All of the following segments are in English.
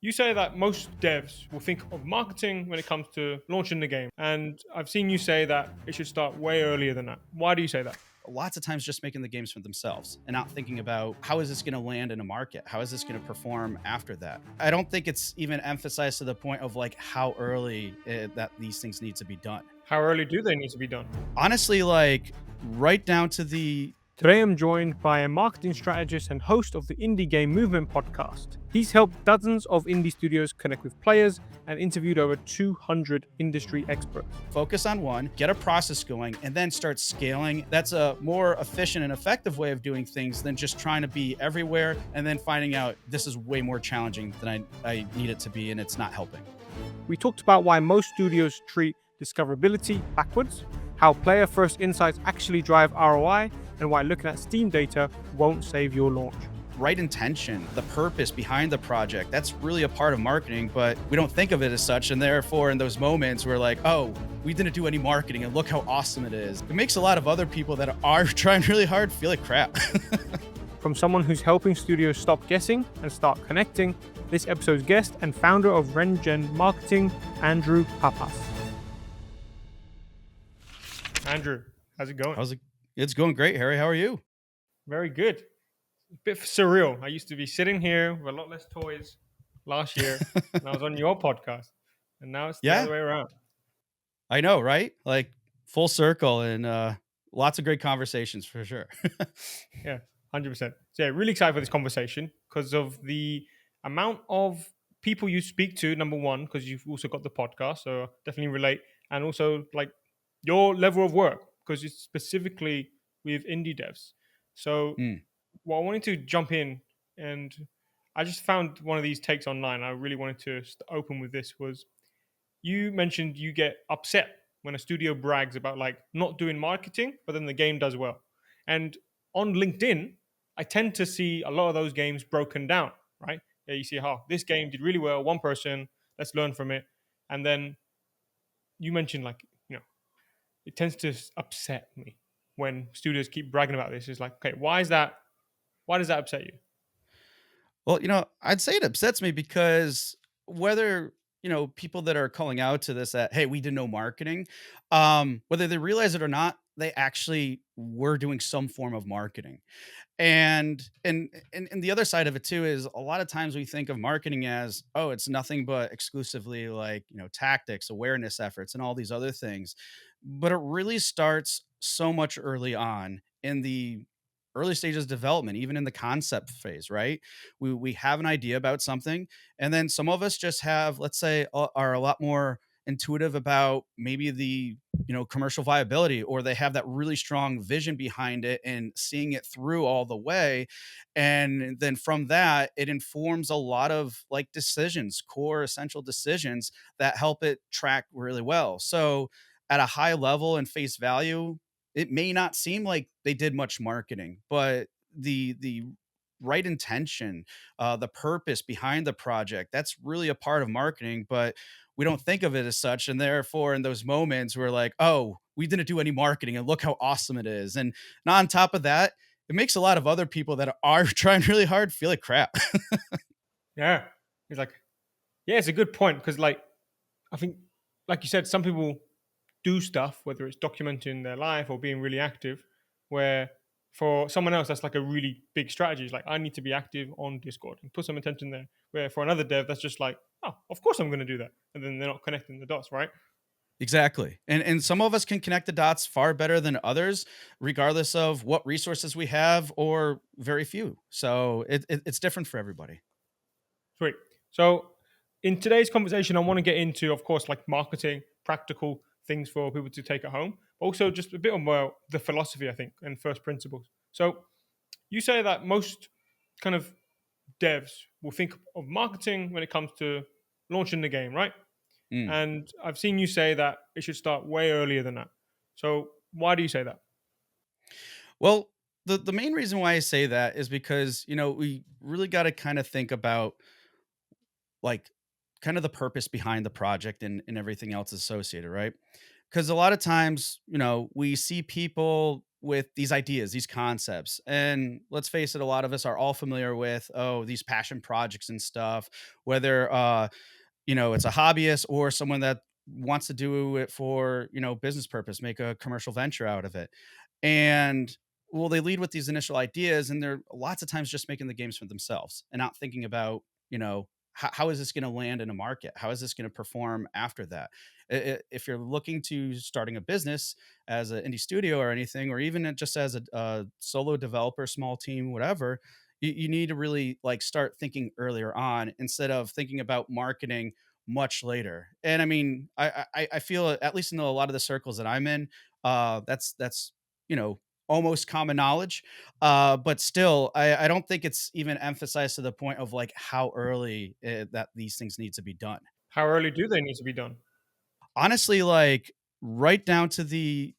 You say that most devs will think of marketing when it comes to launching the game. And I've seen you say that it should start way earlier than that. Why do you say that? Lots of times just making the games for themselves and not thinking about how is this going to land in a market? How is this going to perform after that? I don't think it's even emphasized to the point of like how early that these things need to be done. How early do they need to be done? Honestly, like right down to the Today I'm joined by a marketing strategist and host of the Indie Game Movement podcast. He's helped dozens of indie studios connect with players and interviewed over 200 industry experts. focus on one, get a process going, and then start scaling. That's a more efficient and effective way of doing things than just trying to be everywhere and then finding out this is way more challenging than I need it to be and it's not helping. We talked about why most studios treat discoverability backwards, how player first insights actually drive ROI, and why looking at Steam data won't save your launch. Right intention, the purpose behind the project, that's really a part of marketing, but we don't think of it as such. And therefore, in those moments, we're like, oh, we didn't do any marketing and look how awesome it is. It makes a lot of other people that are trying really hard feel like crap. From someone who's helping studios stop guessing and start connecting, this episode's guest and founder of RenGen Marketing, Andrew Pappas. Andrew, how's it going? It's going great, Harry. How are you? Very good. A bit surreal. I used to be sitting here with a lot less toys last year, and I was on your podcast, and now it's the Yeah, other way around. I know, right? Like full circle and lots of great conversations for sure. Yeah, 100%. So, yeah, really excited for this conversation because of the amount of people you speak to, number one, because you've also got the podcast, so definitely relate, and also like your level of work, because it's specifically with indie devs. So, Mm, well, I wanted to jump in, and I just found one of these takes online. I really wanted to open with this was you mentioned you get upset when a studio brags about like not doing marketing, but then the game does well. And on LinkedIn, I tend to see a lot of those games broken down, right? Yeah, you see how this game did really well, one person, let's learn from it. And then you mentioned like, it tends to upset me when studios keep bragging about this. It's like, okay, why is that? Why does that upset you? Well, I'd say it upsets me because whether, people that are calling out to this that, hey, we did no marketing, whether they realize it or not, they actually were doing some form of marketing. And the other side of it too is a lot of times we think of marketing as, oh, it's nothing but exclusively like, tactics, awareness efforts, and all these other things. But it really starts so much early on in the early stages of development, even in the concept phase, right? We have an idea about something, and then some of us just have, let's say, are a lot more intuitive about maybe the commercial viability, or they have that really strong vision behind it and seeing it through all the way. And then from that it informs a lot of like decisions, core essential decisions that help it track really well. So at a high level and face value, it may not seem like they did much marketing, but the right intention, the purpose behind the project, that's really a part of marketing, but we don't think of it as such. And therefore, in those moments, we're like, oh, we didn't do any marketing and look how awesome it is. And not on top of that, it makes a lot of other people that are trying really hard feel like crap. Yeah. It's like, yeah, it's a good point because, like, I think, like you said, some people do stuff, whether it's documenting their life or being really active, where for someone else, that's like a really big strategy. It's like, I need to be active on Discord and put some attention there. Where for another dev, that's just like, oh, of course I'm going to do that. And then they're not connecting the dots, right? Exactly. And some of us can connect the dots far better than others, regardless of what resources we have or very few. So it's different for everybody. Sweet. So in today's conversation, I want to get into, of course, like marketing, practical things for people to take at home, but also just a bit about the philosophy, I think, and first principles. So you say that most kind of devs will think of marketing when it comes to launching the game, right? Mm. And I've seen you say that it should start way earlier than that. So why do you say that? Well, the main reason why I say that is because, we really got to kind of think about like kind of the purpose behind the project and everything else associated, right? Because a lot of times, we see people with these ideas, these concepts, and let's face it, a lot of us are all familiar with, oh, these passion projects and stuff, whether it's a hobbyist or someone that wants to do it for, business purpose, make a commercial venture out of it. And well, they lead with these initial ideas and they're lots of times just making the games for themselves and not thinking about, how is this going to land in a market? How is this going to perform after that? If you're looking to starting a business as an indie studio or anything, or even just as a solo developer, small team, whatever, you need to really like start thinking earlier on instead of thinking about marketing much later. And I mean, I feel at least in a lot of the circles that I'm in, that's you know almost common knowledge. But still, I don't think it's even emphasized to the point of like how early that these things need to be done. How early do they need to be done? Honestly, like right down to the,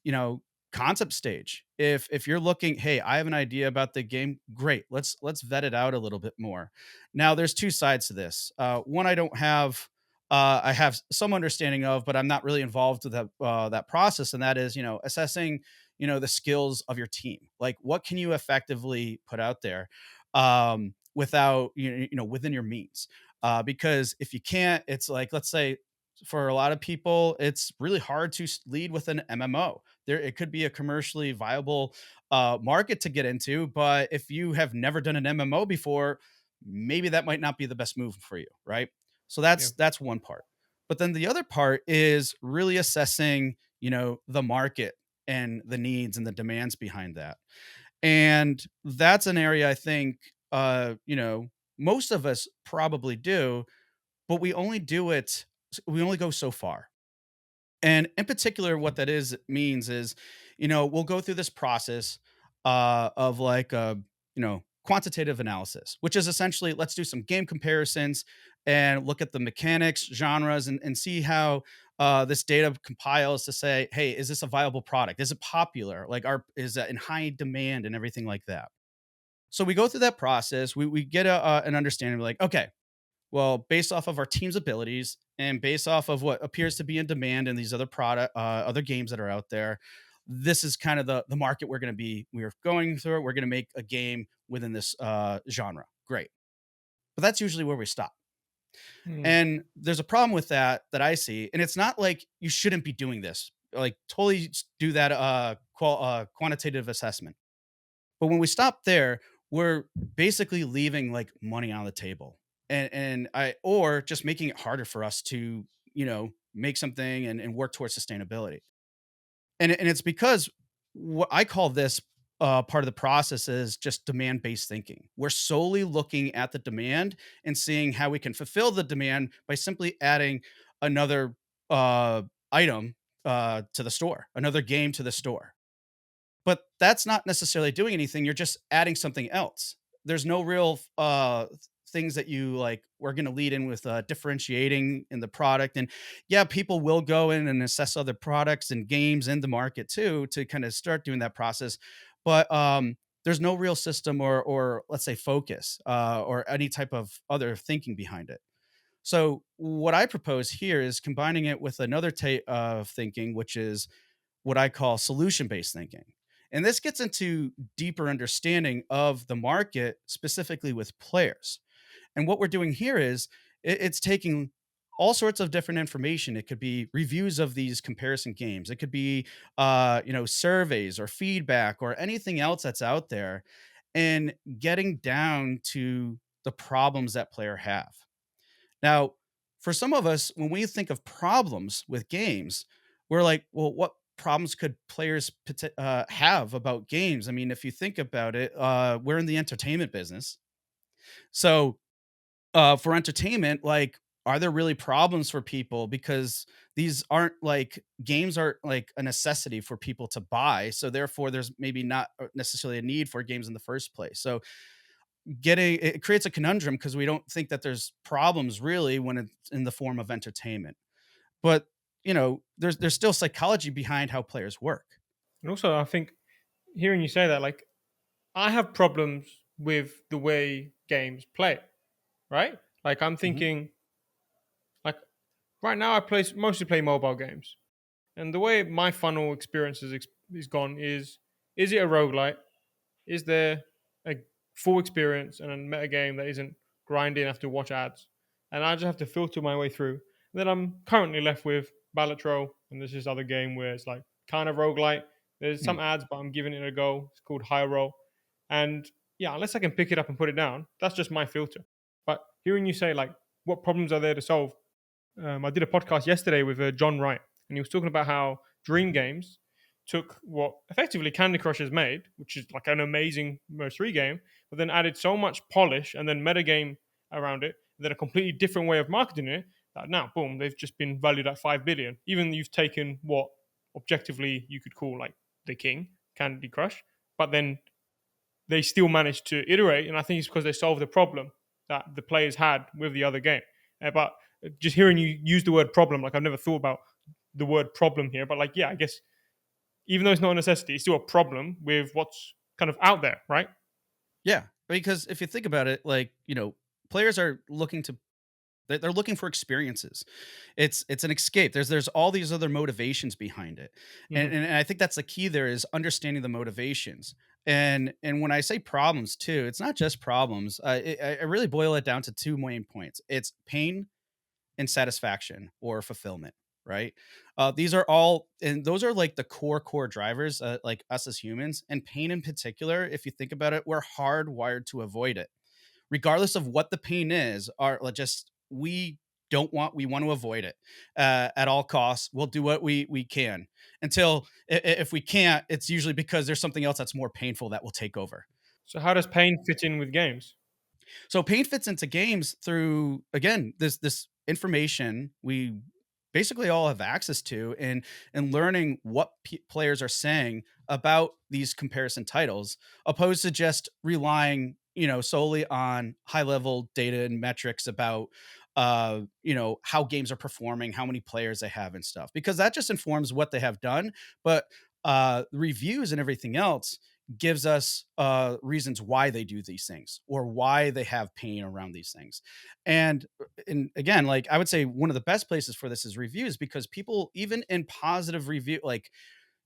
concept stage. If you're looking, hey, I have an idea about the game, great. Let's vet it out a little bit more. Now, there's two sides to this. One I don't have I have some understanding of, but I'm not really involved with that process, and that is, assessing, the skills of your team. Like, what can you effectively put out there, without within your means? Because if you can't, it's like, let's say for a lot of people, it's really hard to lead with an MMO. There, it could be a commercially viable market to get into, but if you have never done an MMO before, maybe that might not be the best move for you, right? So Yeah. that's one part. But then the other part is really assessing, the market and the needs and the demands behind that. And that's an area I think most of us probably do, but we only go so far. And in particular, what that is means is, we'll go through this process of like quantitative analysis, which is essentially let's do some game comparisons and look at the mechanics, genres, and see how this data compiles to say, hey, is this a viable product? Is it popular? Like, is that in high demand and everything like that? So we go through that process. We get an understanding of like, okay, well, based off of our team's abilities and based off of what appears to be in demand in these other games that are out there, this is kind of the market we're going through. We're going to make a game within this genre. Great, but that's usually where we stop. Hmm. And there's a problem with that I see, and it's not like you shouldn't be doing this. Like totally do that quantitative assessment. But when we stop there, we're basically leaving like money on the table. And I or just making it harder for us to, make something and work towards sustainability. And it's because what I call this part of the process is just demand based thinking. We're solely looking at the demand and seeing how we can fulfill the demand by simply adding another uh, item to the store, another game to the store. But that's not necessarily doing anything, you're just adding something else. There's no real, things that you, like, we're gonna lead in with, differentiating in the product, and, yeah, people will go in and assess other products and games in the market too to kinda start doing that process, but, there's no real system or let's say, focus, or any type of other thinking behind it. So, what I propose here is combining it with another of thinking, which is what I call solution based thinking. And this gets into deeper understanding of the market, specifically with players. And what we're doing here is it's taking all sorts of different information. It could be reviews of these comparison games. It could be, surveys or feedback or anything else that's out there, and getting down to the problems that player have. Now, for some of us, when we think of problems with games, we're like, well, what problems could players have about games? I mean, if you think about it, we're in the entertainment business. So, for entertainment, like, are there really problems for people? Because these aren't like games aren't like a necessity for people to buy. So, therefore, there's maybe not necessarily a need for games in the first place. So, getting it creates a conundrum because we don't think that there's problems really when it's in the form of entertainment. But, there's still psychology behind how players work. And also, I think hearing you say that, like, I have problems with the way games play, right? Like, I'm Mhm. thinking, like, right now, mostly play mobile games. And the way my funnel experience is gone is it a roguelite? Is there a full experience and a meta game that isn't grinding, I have to watch ads? And I just have to filter my way through. And then I'm currently left with Balatro, and there's this other game where it's like kind of roguelite. There's Mm. some ads, but I'm giving it a go. It's called High Roll. And yeah, unless I can pick it up and put it down, that's just my filter. But hearing you say, like, what problems are there to solve? I did a podcast yesterday with John Wright, and he was talking about how Dream Games took what effectively Candy Crush has made, which is like an amazing Merc 3 game, but then added so much polish and then metagame around it, then a completely different way of marketing it, that now, boom, they've just been valued at 5 billion. Even you've taken what objectively you could call like the king, Candy Crush, but then they still managed to iterate, and I think it's because they solved the problem that the players had with the other game. But just hearing you use the word problem, like I've never thought about the word problem here, but like yeah, I guess even though it's not a necessity, it's still a problem with what's kind of out there, right? Yeah, because if you think about it, like, players are looking to they're looking for experiences. It's an escape. There's all these other motivations behind it. And, Hmm. and I think that's the key there is understanding the motivations. And when I say problems too, it's not just problems. I really boil it down to two main points. It's pain and satisfaction or fulfillment, right? These are all, and those are like the core drivers, like us as humans. And pain in particular, if you think about it, we're hardwired to avoid it regardless of what the pain is, are like just we want to avoid it at all costs. We'll do what we can until if we can't, it's usually because there's something else that's more painful that will take over. So how does pain fit in with games? So pain fits into games through again this information we basically all have access to, and learning what players are saying about these comparison titles, opposed to just relying solely on high level data and metrics about how games are performing, how many players they have and stuff, because that just informs what they have done. But reviews and everything else gives us reasons why they do these things or why they have pain around these things. And again, like I would say one of the best places for this is reviews, because people, even in positive review, like,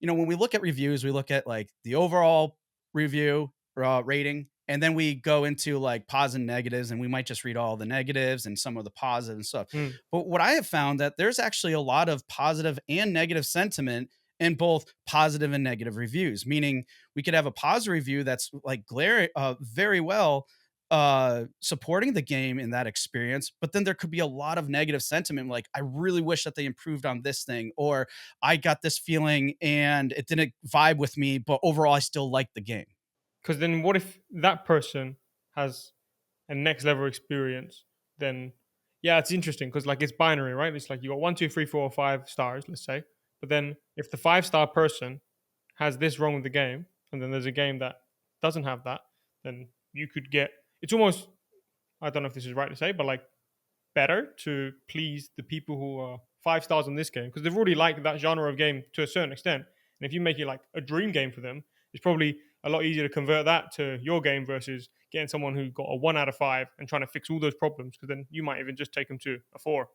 when we look at reviews, we look at like the overall review rating, and then we go into like positive and negatives, and we might just read all the negatives and some of the positive and stuff. Mm. But what I have found that there's actually a lot of positive and negative sentiment in both positive and negative reviews, meaning we could have a positive review that's like very well supporting the game in that experience, but then there could be a lot of negative sentiment, like I really wish that they improved on this thing, or I got this feeling and it didn't vibe with me, but overall I still like the game. Because then what if that person has a next level experience? Then yeah, it's interesting because like it's binary, right? It's like you got 1, 2, 3, 4, 5 stars, let's say. But then if the 5 star person has this wrong with the game, and then there's a game that doesn't have that, then you could get it's almost, I don't know if this is right to say, but like better to please the people who are 5 stars on this game because they've already liked that genre of game to a certain extent. And if you make it like a dream game for them, it's probably a lot easier to convert that to your game versus getting someone who got a 1 out of 5 and trying to fix all those problems because then you might even just take them to a 4.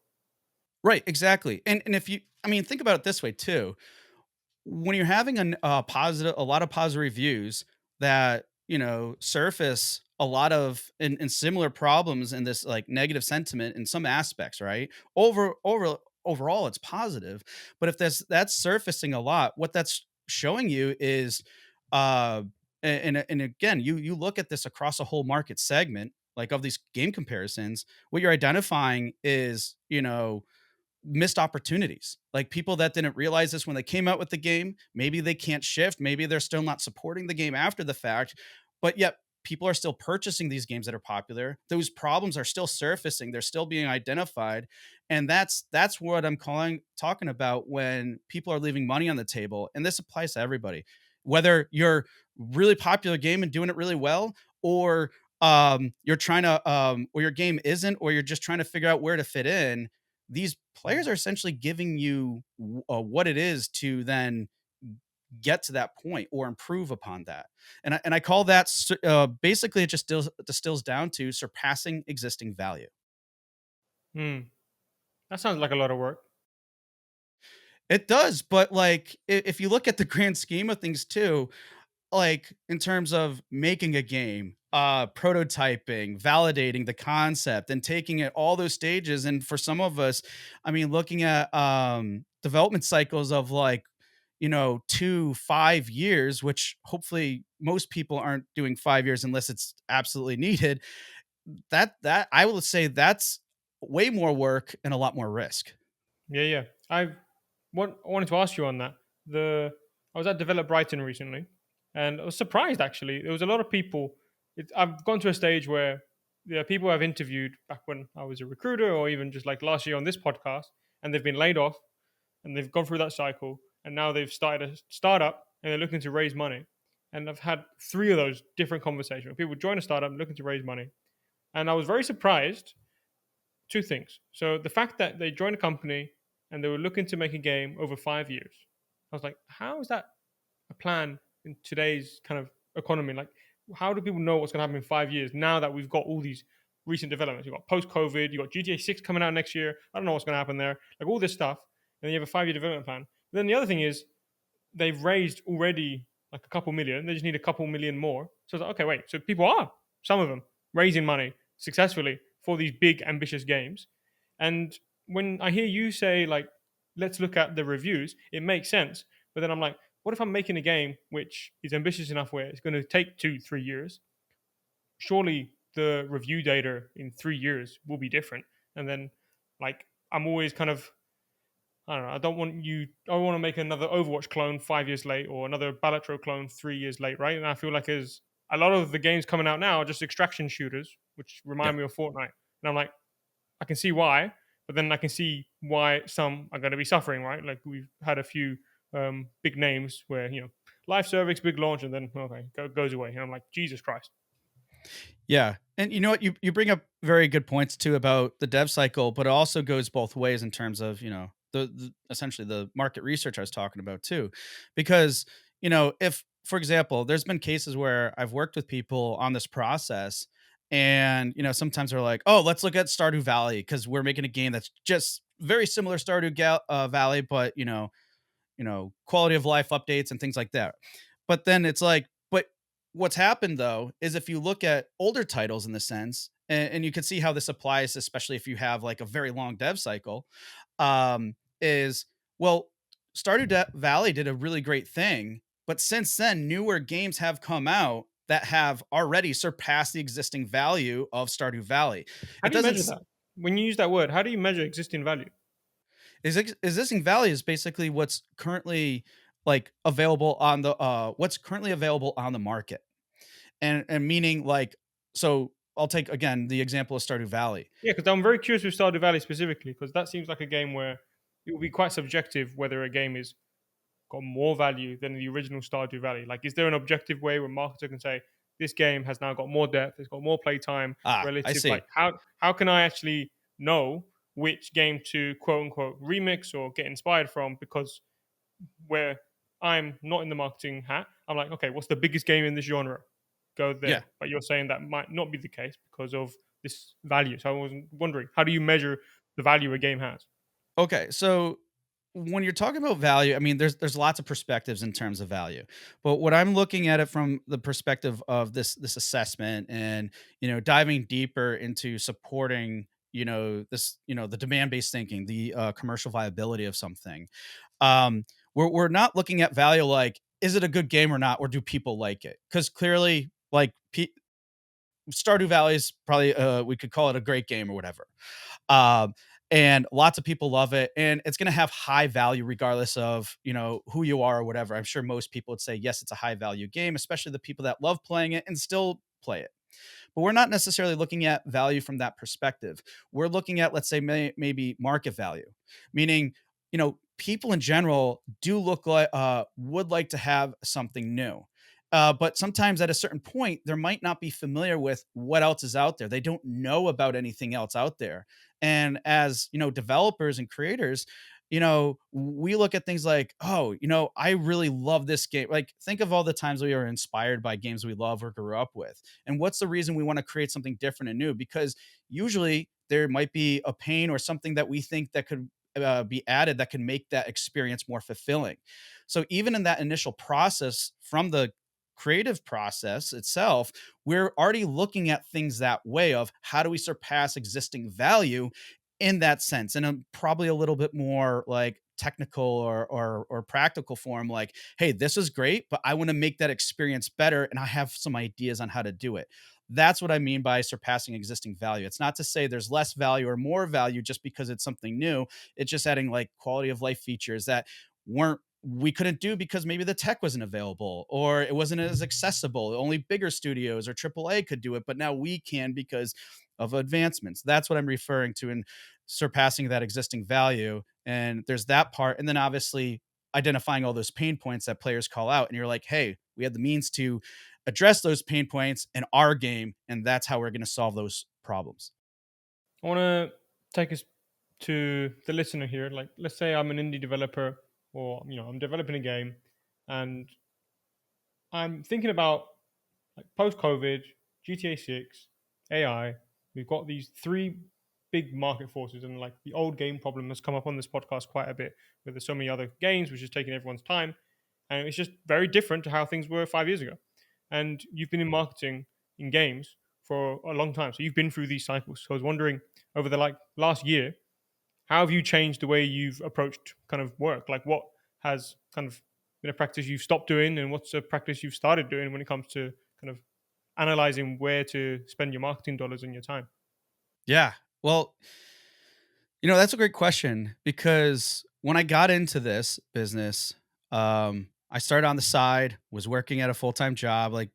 Right, exactly. And if you, I mean, think about it this way too. When you're having a lot of positive reviews that surface a lot of and similar problems in this like negative sentiment in some aspects, right? Overall it's positive, but if that's surfacing a lot, what that's showing you is uh and again, you look at this across a whole market segment like of these game comparisons, what you're identifying is missed opportunities. Like people that didn't realize this when they came out with the game. Maybe they can't shift. Maybe they're still not supporting the game after the fact, but yet people are still purchasing these games that are popular. Those problems are still surfacing. They're still being identified. And that's what I'm talking about when people are leaving money on the table. And this applies to everybody. Whether you're really popular game and doing it really well, or you're trying to or your game isn't, or you're just trying to figure out where to fit in, these players are essentially giving you what it is to then get to that point or improve upon that. And I call that basically it just distills down to surpassing existing value. Hmm. That sounds like a lot of work. It does, but, like, if you look at the grand scheme of things too, like, in terms of making a game, prototyping, validating the concept, and taking it all those stages, and for some of us, I mean, looking at, development cycles of, like, 2, 5 years, which hopefully most people aren't doing 5 years unless it's absolutely needed, that I will say that's way more work and a lot more risk. Yeah, yeah. I wanted to ask you on that. I was at Develop Brighton recently, and I was surprised actually. There was a lot of people. I've gone to a stage where there are people I've interviewed back when I was a recruiter, or even just like last year on this podcast, and they've been laid off, and they've gone through that cycle, and now they've started a startup, and they're looking to raise money. And I've had three of those different conversations where people join a startup looking to raise money, and I was very surprised. Two things. So the fact that they joined a company and they were looking to make a game over 5 years, I was like, how is that a plan in today's kind of economy? Like, how do people know what's going to happen in 5 years now that we've got all these recent developments? You've got post COVID, you've got GTA 6 coming out next year. I don't know what's going to happen there. Like, all this stuff. And then you have a 5 year development plan. But then the other thing is, they've raised already like a couple million. They just need a couple million more. So it's like, okay, wait. So people are, some of them, raising money successfully for these big, ambitious games. And when I hear you say, like, let's look at the reviews, it makes sense. But then I'm like, what if I'm making a game which is ambitious enough where it's going to take 2, 3 years? Surely the review data in 3 years will be different. And then, like, I'm always kind of, I don't know. I don't want you. I want to make another Overwatch clone 5 years late, or another Balatro clone 3 years late, right? And I feel like as a lot of the games coming out now are just extraction shooters, which Yeah. remind me of Fortnite. And I'm like, I can see why, but then I can see why some are going to be suffering, right? Like we've had a few big names where live service, big launch, and then okay, goes away. And I'm like, Jesus Christ. Yeah. And you know what? You bring up very good points too about the dev cycle, but it also goes both ways in terms of, the essentially the market research I was talking about too. Because, if for example, there's been cases where I've worked with people on this process and, sometimes they're like, "Oh, let's look at Stardew Valley because we're making a game that's just very similar Valley, but, quality of life updates and things like that." But then it's like, but what's happened though is if you look at older titles in the sense, and you can see how this applies, especially if you have like a very long dev cycle, is well, Valley did a really great thing, but since then, newer games have come out that have already surpassed the existing value of Stardew Valley. How It do you doesn't measure that? When you use that word, how do you measure existing value? Existing value is basically what's currently like available on the what's currently available on the market. And meaning like, so I'll take again the example of Stardew Valley. Yeah, because I'm very curious with Stardew Valley specifically, because that seems like a game where it will be quite subjective whether a game is got more value than the original Stardew Valley. Like, is there an objective way where marketer can say this game has now got more depth, it's got more playtime I relative? Like, see. how can I actually know which game to quote unquote remix or get inspired from? Because where I'm not in the marketing hat, I'm like, okay, what's the biggest game in this genre? Go Yeah. there. But you're saying that might not be the case because of this value. So I was wondering, how do you measure the value a game has? Okay, so when you're talking about value, I mean, there's lots of perspectives in terms of value, but what I'm looking at it from the perspective of this assessment, and diving deeper into supporting this the demand based thinking, the commercial viability of something. Um, we're not looking at value like, is it a good game or not, or do people like it? Because clearly, like Stardew Valley is probably we could call it a great game or whatever. Um, and lots of people love it, and it's going to have high value regardless of who you are or whatever. I'm sure most people would say yes, it's a high value game, especially the people that love playing it and still play it. But we're not necessarily looking at value from that perspective. We're looking at, let's say, maybe market value, meaning, people in general do look like would like to have something new. But sometimes at a certain point, they might not be familiar with what else is out there. They don't know about anything else out there. And as developers and creators, we look at things like, oh, I really love this game. Like, think of all the times we are inspired by games we love or grew up with. And what's the reason we want to create something different and new? Because usually there might be a pain or something that we think that could be added that can make that experience more fulfilling. So even in that initial process, from the creative process itself, we're already looking at things that way of how do we surpass existing value in that sense, and probably a little bit more like technical or practical form, like, hey, this is great, but I want to make that experience better, and I have some ideas on how to do it. That's what I mean by surpassing existing value. It's not to say there's less value or more value just because it's something new. It's just adding like quality of life features that weren't we couldn't do because maybe the tech wasn't available or it wasn't as accessible. Only bigger studios or AAA could do it, but now we can because of advancements. That's what I'm referring to in surpassing that existing value. And there's that part. And then obviously identifying all those pain points that players call out. And you're like, hey, we had the means to address those pain points in our game. And that's how we're going to solve those problems. I want to take us to the listener here. Like, let's say I'm an indie developer, or I'm developing a game, and I'm thinking about like post-COVID, GTA 6, AI. We've got these three big market forces, and like the old game problem has come up on this podcast quite a bit, where there's so many other games which is taking everyone's time, and it's just very different to how things were 5 years ago. And you've been in marketing in games for a long time, so you've been through these cycles. So I was wondering, over the like last year, how have you changed the way you've approached kind of work? Like, what has kind of been a practice you've stopped doing, and what's a practice you've started doing when it comes to kind of analyzing where to spend your marketing dollars and your time? Yeah. Well, that's a great question because when I got into this business, I started on the side, was working at a full time job, like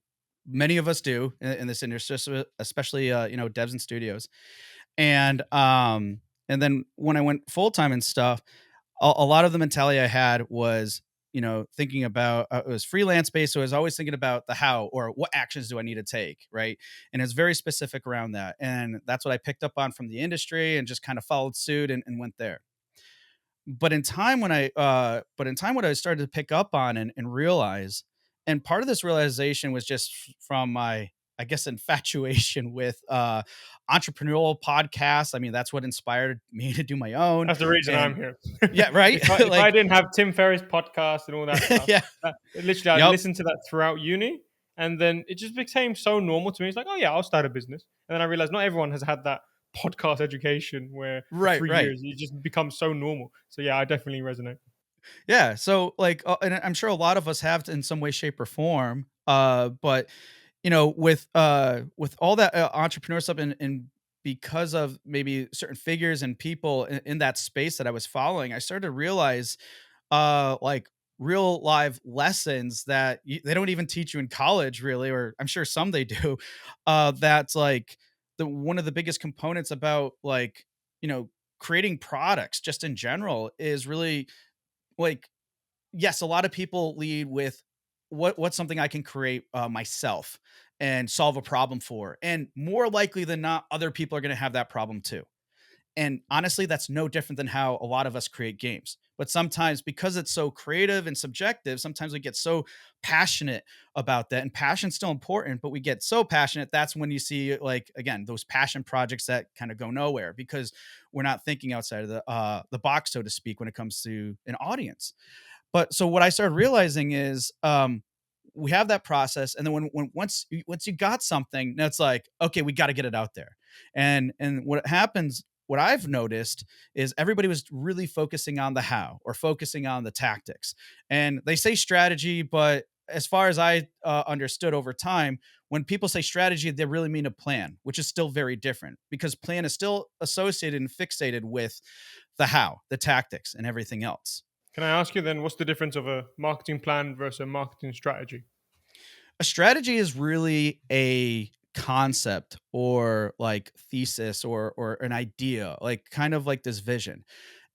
many of us do in this industry, especially devs and studios. And then when I went full time and stuff, a lot of the mentality I had was, thinking about it was freelance based. So I was always thinking about the how or what actions do I need to take. Right. And it's very specific around that. And that's what I picked up on from the industry and just kind of followed suit and went there. But in time what I started to pick up on and realize, and part of this realization was just from my, I guess, infatuation with entrepreneurial podcasts. I mean, that's what inspired me to do my own. That's the reason I'm And here. yeah, right. if I Like, didn't have Tim Ferriss podcast and all that stuff, yeah, literally I yep, listened to that throughout uni, and then it just became so normal to me. It's like, oh yeah, I'll start a business, and then I realized not everyone has had that podcast education where for right, three right. years it just becomes so normal. So yeah, I definitely resonate. Yeah. So like, and I'm sure a lot of us have in some way, shape, or form. But with all that entrepreneur stuff and because of maybe certain figures and people in that space that I was following, I started to realize like real live lessons that they don't even teach you in college, really, or I'm sure some they do. That's like the one of the biggest components about like you know creating products just in general is really like, yes, a lot of people lead with what's something I can create myself and solve a problem for. And more likely than not, other people are going to have that problem too. And honestly, that's no different than how a lot of us create games. But sometimes, because it's so creative and subjective, sometimes we get so passionate about that. And passion's still important, but we get so passionate. That's when you see, like, again, those passion projects that kind of go nowhere because we're not thinking outside of the box, so to speak, when it comes to an audience. But so what I started realizing is, we have that process, and then once you got something, now it's like, okay, we got to get it out there. And what happens, what I've noticed is everybody was really focusing on the how or focusing on the tactics, and they say strategy, but as far as I understood over time, when people say strategy, they really mean a plan, which is still very different because plan is still associated and fixated with the how, the tactics, and everything else. Can I ask you then, what's the difference of a marketing plan versus a marketing strategy? A strategy is really a concept or like thesis or an idea, like kind of like this vision.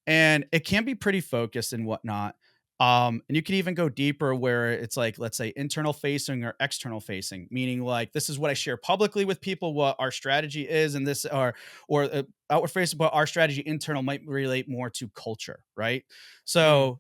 And it can be pretty focused and whatnot. And you can even go deeper where it's like, let's say, internal facing or external facing, meaning like this is what I share publicly with people, what our strategy is, and this or outward facing, but our strategy internal might relate more to culture, right? Mm. So,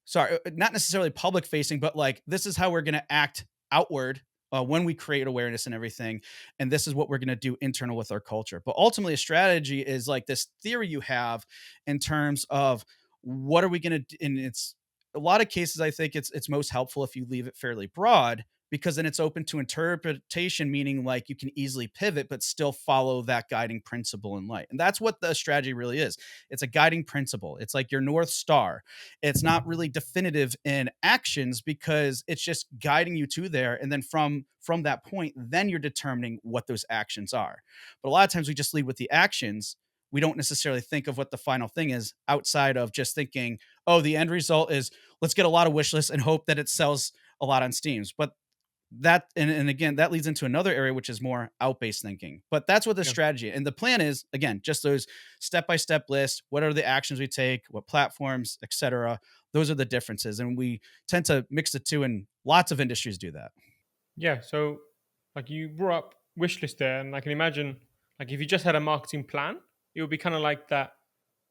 sorry, not necessarily public facing, but like this is how we're going to act outward when we create awareness and everything, and this is what we're going to do internal with our culture. But ultimately, a strategy is like this theory you have in terms of what are we going to, and it's a lot of cases. I think it's most helpful if you leave it fairly broad, because then it's open to interpretation, meaning like you can easily pivot but still follow that guiding principle in light. And that's what the strategy really is. It's a guiding principle. It's like your north star. It's not really definitive in actions because it's just guiding you to there, and then from that point then you're determining what those actions are. But a lot of times we just lead with the actions. We don't necessarily think of what the final thing is outside of just thinking, oh, the end result is let's get a lot of wish lists and hope that it sells a lot on Steams. But that, and again, that leads into another area which is more out-based thinking. But that's what the Yeah. strategy and the plan is. Again, just those step-by-step lists. What are the actions we take? What platforms, etc. Those are the differences, and we tend to mix the two, and lots of industries do that. Yeah. So, like you brought up wish list there, and I can imagine, like if you just had a marketing plan, it would be kind of like that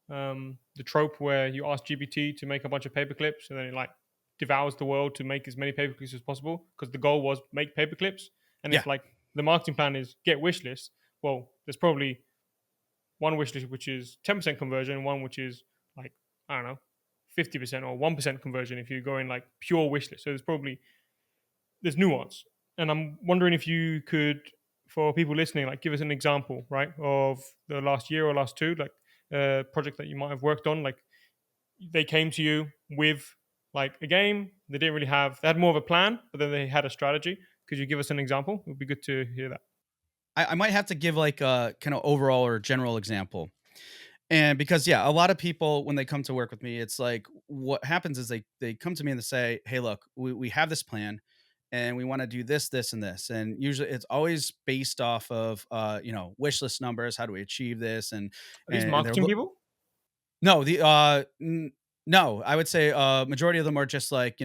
the trope where you ask GPT to make a bunch of paper clips and then it like devours the world to make as many paper clips as possible because the goal was make paper clips. And Yeah, if like the marketing plan is get wish lists, well, there's probably one wish list which is 10% conversion, one which is like I don't know 50% or 1% conversion if you're going like pure wish list. So there's nuance, and I'm wondering if you could, for people listening, like give us an example, right, of the last year or last two, like a project that you might have worked on, like they came to you with like a game, they had more of a plan, but then they had a strategy. Could you give us an example? It would be good to hear that. I might have to give like a kind of overall or general example. And because yeah, a lot of people when they come to work with me, it's like what happens is they come to me and they say, "Hey, look, we have this plan and we want to do this, this, and this." And usually it's always based off of wish list numbers. How do we achieve this? Are these And they're marketing people? no, no, I would say majority of them are just like,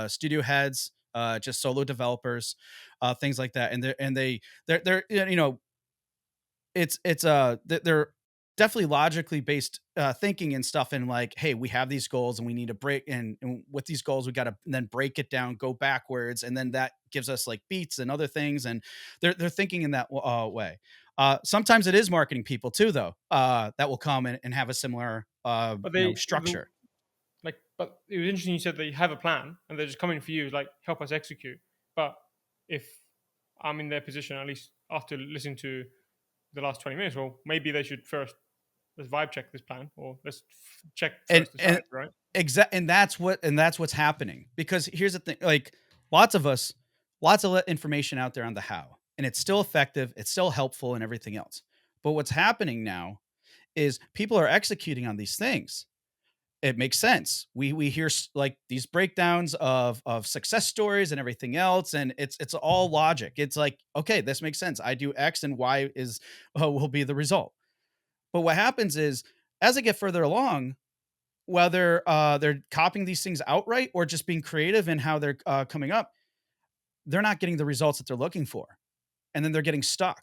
studio heads, just solo developers, things like that. And they're they're definitely logically based thinking and stuff, and like, hey, we have these goals and we need to break, and with these goals we got to then break it down, go backwards, and then that gives us like beats and other things, and they're thinking in that way. Sometimes it is marketing people too, though, that will come and have a similar But structure. but it was interesting you said they have a plan and they're just coming for you, like help us execute. But if I'm in their position, at least after listening to the last 20 minutes, well, maybe they should first let's vibe check this plan or let's check and first the and strategy, right? and that's what's happening, because here's the thing, like, lots of us, lots of information out there on the how, and it's still effective, it's still helpful and everything else. But what's happening now is people are executing on these things. It makes sense. We hear like these breakdowns of success stories and everything else, and it's all logic. It's like, okay, this makes sense. I do X and Y is will be the result. But what happens is, as I get further along, whether they're copying these things outright or just being creative in how they're coming up, they're not getting the results that they're looking for, and then they're getting stuck.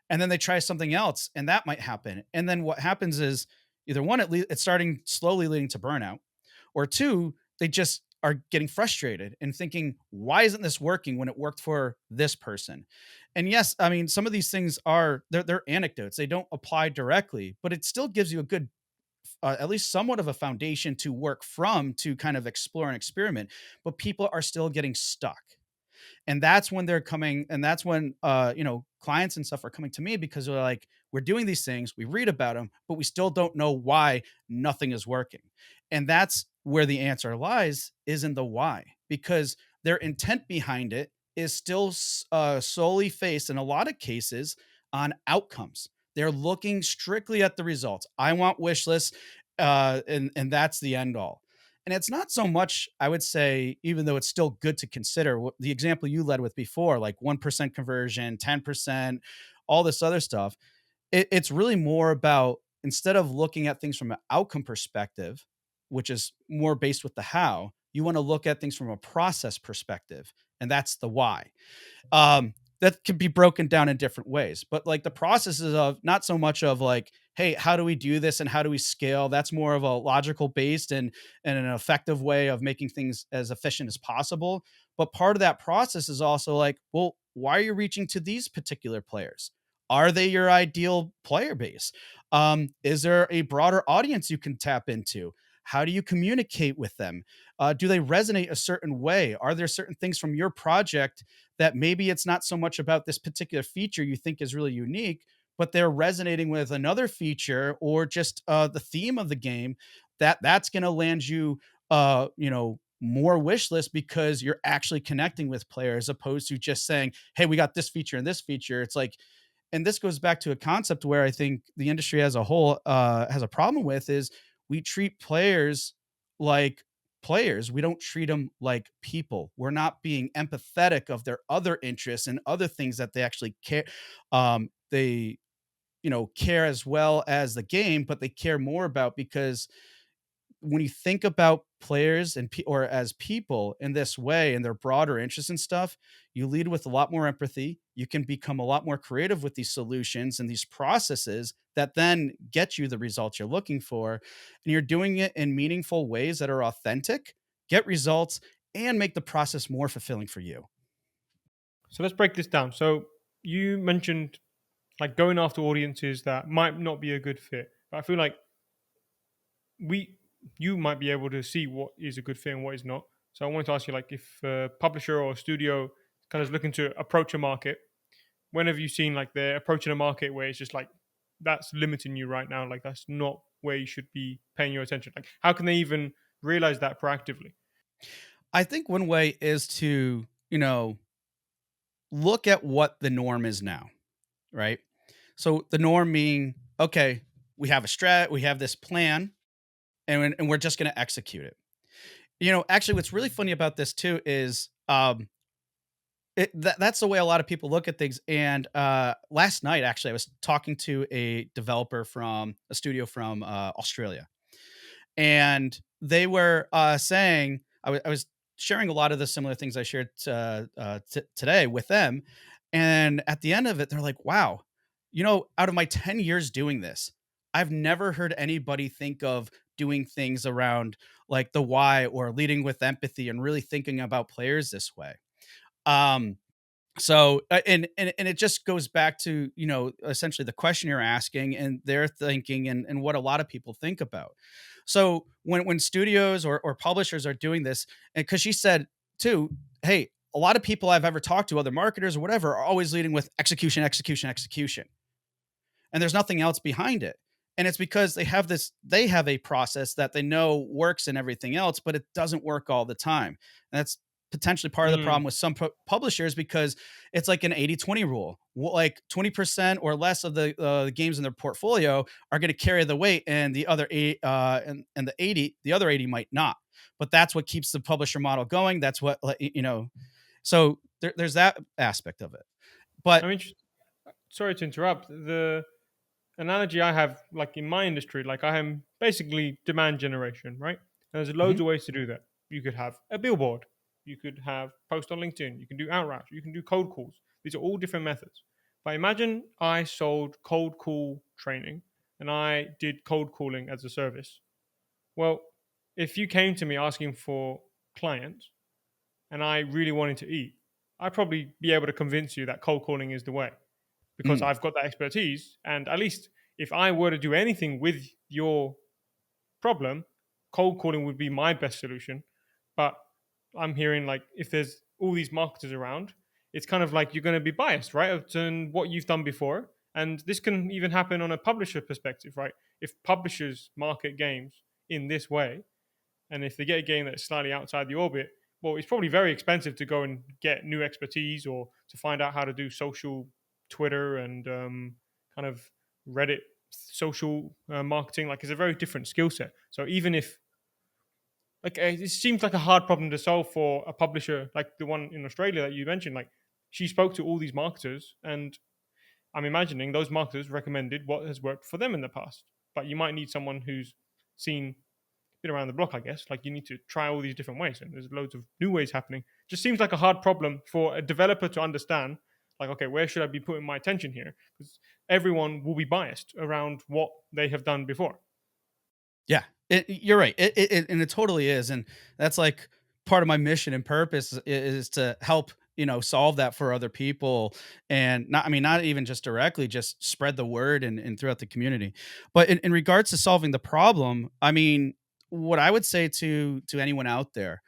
And then they try something else, and that might happen. And then what happens is either one, it's starting slowly leading to burnout, or two, they just are getting frustrated and thinking, why isn't this working when it worked for this person? And yes, I mean, some of these things are they're anecdotes. They don't apply directly, but it still gives you a good at least somewhat of a foundation to work from, to kind of explore and experiment. But people are still getting stuck, and that's when they're coming, and that's when clients and stuff are coming to me, because they're like, we're doing these things, we read about them, but we still don't know why nothing is working. And that's where the answer lies, is in the why, because their intent behind it is still solely based in a lot of cases on outcomes. They're looking strictly at the results. I want wish lists, and that's the end all. And it's not so much, I would say, even though it's still good to consider what the example you led with before, like 1% conversion, 10%, all this other stuff. It's really more about, instead of looking at things from an outcome perspective, which is more based with the how, you want to look at things from a process perspective. And that's the why. That can be broken down in different ways, but like the processes of not so much of like, hey, how do we do this and how do we scale? That's more of a logical based and an effective way of making things as efficient as possible. But part of that process is also like, well, why are you reaching to these particular players? Are they your ideal player base? Is there a broader audience you can tap into? How do you communicate with them? Do they resonate a certain way? Are there certain things from your project that maybe it's not so much about this particular feature you think is really unique, but they're resonating with another feature or just the theme of the game that's going to land you, more wish list because you're actually connecting with players as opposed to just saying, "Hey, we got this feature and this feature." It's like, and this goes back to a concept where I think the industry as a whole has a problem with is we treat players like players. We don't treat them like people. We're not being empathetic of their other interests and other things that they actually care. They care as well as the game, but they care more about because when you think about players or as people in this way and their broader interests and stuff, you lead with a lot more empathy. You can become a lot more creative with these solutions and these processes that then get you the results you're looking for. And you're doing it in meaningful ways that are authentic, get results, and make the process more fulfilling for you. So let's break this down. So you mentioned like going after audiences that might not be a good fit, but I feel like we you might be able to see what is a good fit and what is not. So I wanted to ask you, like, if a publisher or a studio kind of looking to approach a market, when have you seen like they're approaching a market where it's just like that's limiting you right now? Like that's not where you should be paying your attention. Like how can they even realize that proactively? I think one way is to, look at what the norm is now, right? So the norm being, okay, we have a strat, we have this plan, and we're just going to execute it. Actually, what's really funny about this too is that's the way a lot of people look at things. And last night, actually, I was talking to a developer from a studio from Australia, and they were saying I was sharing a lot of the similar things I shared today with them, and at the end of it, they're like, "Wow, out of my 10 years doing this, I've never heard anybody think of doing things around like the why or leading with empathy and really thinking about players this way." Um, and it just goes back to essentially the question you're asking and their thinking and what a lot of people think about. So when studios or publishers are doing this, and because she said too, hey, a lot of people I've ever talked to, other marketers or whatever, are always leading with execution, execution, execution, and there's nothing else behind it. And it's because they have a process that they know works and everything else, but it doesn't work all the time. And that's potentially part of the Mm. problem with some publishers because it's like an 80-20 rule. Like 20% or less of the games in their portfolio are going to carry the weight, and the other eight, and the other 80 might not. But that's what keeps the publisher model going. That's what, so there's that aspect of it. I But mean, sorry to interrupt. The analogy I have, like in my industry, like I am basically demand generation, right? And there's loads mhm, of ways to do that. You could have a billboard, you could have post on LinkedIn, you can do outreach, you can do cold calls. These are all different methods. But imagine I sold cold call training and I did cold calling as a service. Well, if you came to me asking for clients and I really wanted to eat, I'd probably be able to convince you that cold calling is the way because mm, I've got that expertise. And at least if I were to do anything with your problem, cold calling would be my best solution. But I'm hearing like if there's all these marketers around, it's kind of like you're going to be biased, right? To what you've done before. And this can even happen on a publisher perspective, right? If publishers market games in this way, and if they get a game that's slightly outside the orbit, well, it's probably very expensive to go and get new expertise or to find out how to do social Twitter and kind of Reddit social marketing. Like, it's a very different skill set. So even if like it seems like a hard problem to solve for a publisher like the one in Australia that you mentioned, like she spoke to all these marketers, and I'm imagining those marketers recommended what has worked for them in the past. But you might need someone who's seen been around the block, I guess. Like you need to try all these different ways, and there's loads of new ways happening. Just seems like a hard problem for a developer to understand. Like, okay, where should I be putting my attention here? Because everyone will be biased around what they have done before. Yeah, you're right. And it totally is, and that's like part of my mission and purpose is to help solve that for other people, and not I mean not even just directly, just spread the word and throughout the community. But in regards to solving the problem, I mean, what I would say to anyone out there.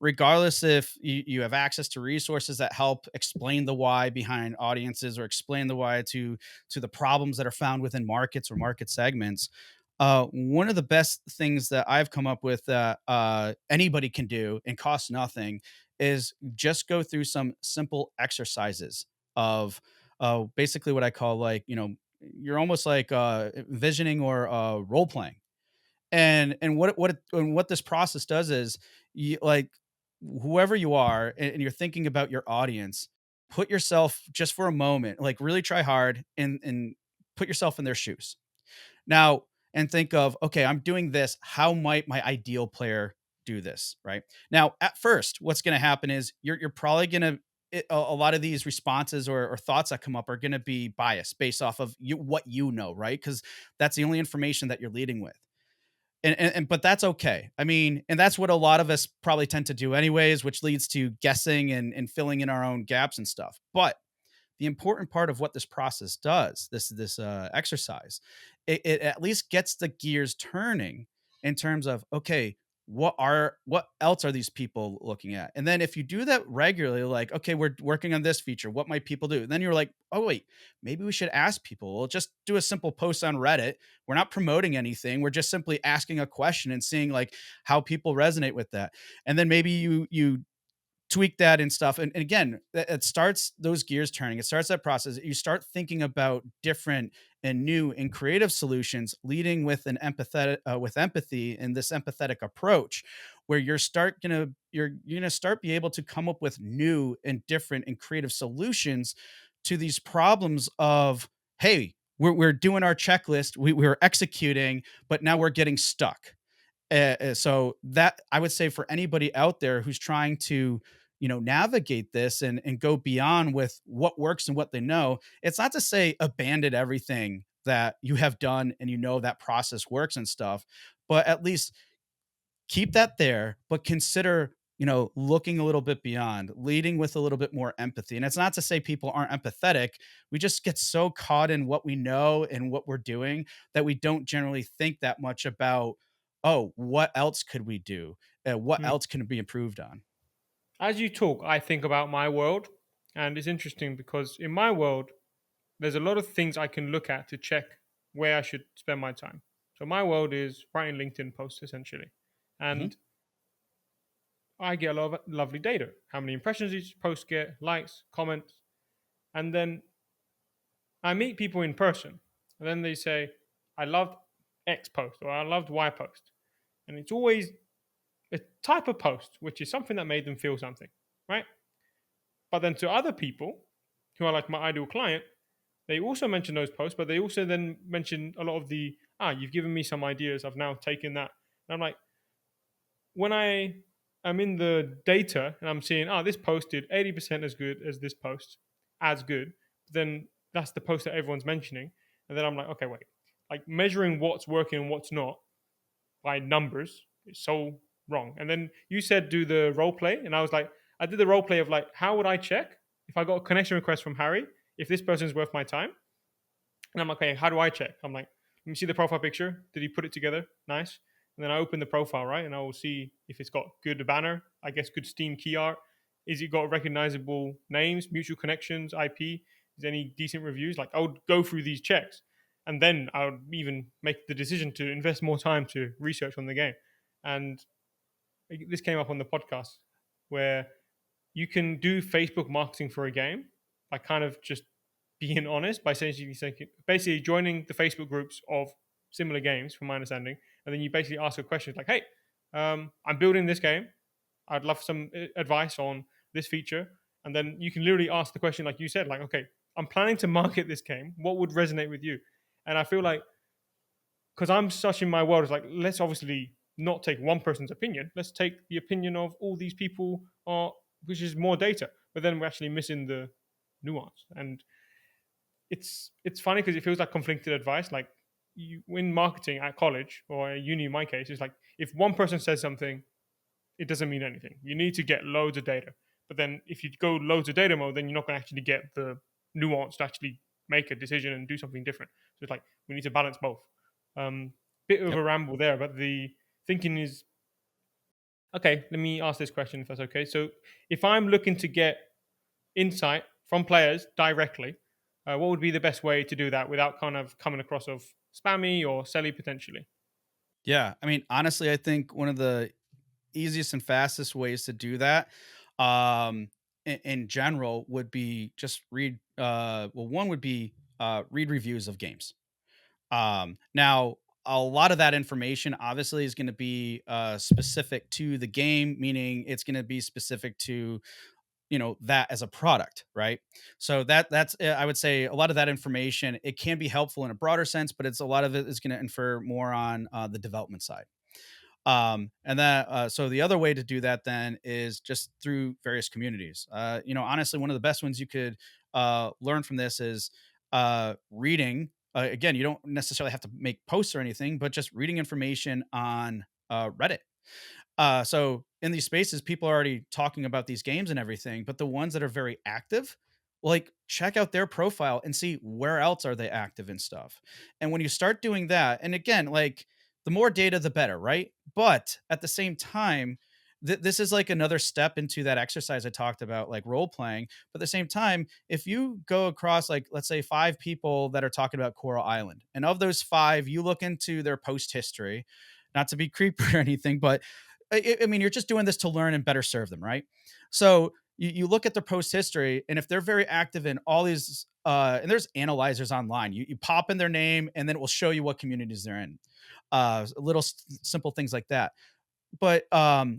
Regardless if you have access to resources that help explain the why behind audiences or explain the why to the problems that are found within markets or market segments, one of the best things that I've come up with that anybody can do and costs nothing is just go through some simple exercises of basically what I call, like, you're almost like visioning or role playing. And what this process does is, you like, whoever you are, and you're thinking about your audience, put yourself just for a moment, like really try hard and put yourself in their shoes now, and think of, okay, I'm doing this. How might my ideal player do this? Right now, at first, what's going to happen is you're probably going to, a lot of these responses or thoughts that come up are going to be biased based off of what you know, right? Because that's the only information that you're leading with. And but that's okay. I mean, and that's what a lot of us probably tend to do anyways, which leads to guessing and filling in our own gaps and stuff. But the important part of what this process does, this exercise, it at least gets the gears turning in terms of, okay, what else are these people looking at? And then if you do that regularly, like, okay, we're working on this feature, what might people do? And then you're like, oh wait, maybe we should ask people. We'll just do a simple post on Reddit. We're not promoting anything. We're just simply asking a question and seeing like how people resonate with that. And then maybe you tweak that and stuff. And again, it starts those gears turning. It starts that process. You start thinking about different and new and creative solutions, leading with an empathetic, with empathy and this empathetic approach, where you're gonna start be able to come up with new and different and creative solutions to these problems of, hey, we're doing our checklist, we're executing, but now we're getting stuck. So that, I would say, for anybody out there who's trying to navigate this and go beyond with what works and what they know, it's not to say abandon everything that you have done and that process works and stuff, but at least keep that there, but consider looking a little bit beyond, leading with a little bit more empathy. And it's not to say people aren't empathetic. We just get so caught in what we know and what we're doing that we don't generally think that much about, oh, what else could we do, what Hmm. else can be improved on. As you talk, I think about my world, and it's interesting because in my world, there's a lot of things I can look at to check where I should spend my time. So my world is writing LinkedIn posts essentially, Mhm. and I get a lot of lovely data. How many impressions each post get, likes, comments, and then I meet people in person, and then they say, "I loved X post" or "I loved Y post," and it's always a type of post which is something that made them feel something, right? But then to other people who are like my ideal client, they also mention those posts, but they also then mention a lot of the, you've given me some ideas. I've now taken that. And I'm like, when I am in the data and I'm seeing, this post did 80% as good as this post, as good, then that's the post that everyone's mentioning. And then I'm like, okay, wait. Like measuring what's working and what's not by numbers is so wrong. And then you said do the role play, and I was like, I did the role play of like, how would I check if I got a connection request from Harry if this person's worth my time? And I'm like, okay, how do I check? I'm like, let me see the profile picture. Did he put it together? Nice. And then I open the profile, right? And I will see if it's got good banner, I guess good Steam key art. Is it got recognizable names, mutual connections, IP? Is there any decent reviews? Like I would go through these checks. And then I would even make the decision to invest more time to research on the game. And this came up on the podcast where you can do Facebook marketing for a game by kind of just being honest by essentially saying, basically joining the Facebook groups of similar games, from my understanding, and then you basically ask a question like, "Hey, I'm building this game. I'd love some advice on this feature," and then you can literally ask the question like you said, like, "Okay, I'm planning to market this game. What would resonate with you?" And I feel like because I'm such in my world, it's like let's obviously not take one person's opinion. Let's take the opinion of all these people, which is more data. But then we're actually missing the nuance. And it's funny because it feels like conflicted advice. Like you in marketing at college or at uni, in my case, it's like if one person says something, it doesn't mean anything. You need to get loads of data. But then if you go loads of data mode, then you're not going to actually get the nuance to actually make a decision and do something different. So it's like we need to balance both. Bit of Yep. a ramble there, but the thinking is okay. Let me ask this question if that's okay. So if I'm looking to get insight from players directly, what would be the best way to do that without kind of coming across of spammy or selly potentially? Yeah. I mean, honestly, I think one of the easiest and fastest ways to do that, in general, would be just read. Well, one would be read reviews of games. Now, a lot of that information obviously is going to be specific to the game, meaning it's going to be specific to that as a product, right? So that's I would say a lot of that information, it can be helpful in a broader sense, but it's a lot of it is going to infer more on the development side. And then so the other way to do that then is just through various communities. Honestly, one of the best ones you could learn from this is reading. Again, you don't necessarily have to make posts or anything, but just reading information on Reddit. So in these spaces, people are already talking about these games and everything, but the ones that are very active, like check out their profile and see where else are they active and stuff. And when you start doing that, and again, like the more data, the better, right? But at the same time, this is like another step into that exercise I talked about, like role playing. But at the same time, if you go across, like, let's say 5 people that are talking about Coral Island, and of those 5, you look into their post history, not to be creepy or anything, but I mean, you're just doing this to learn and better serve them, right? So you look at their post history, and if they're very active in all these, and there's analyzers online, you pop in their name, and then it will show you what communities they're in. Little simple things like that. But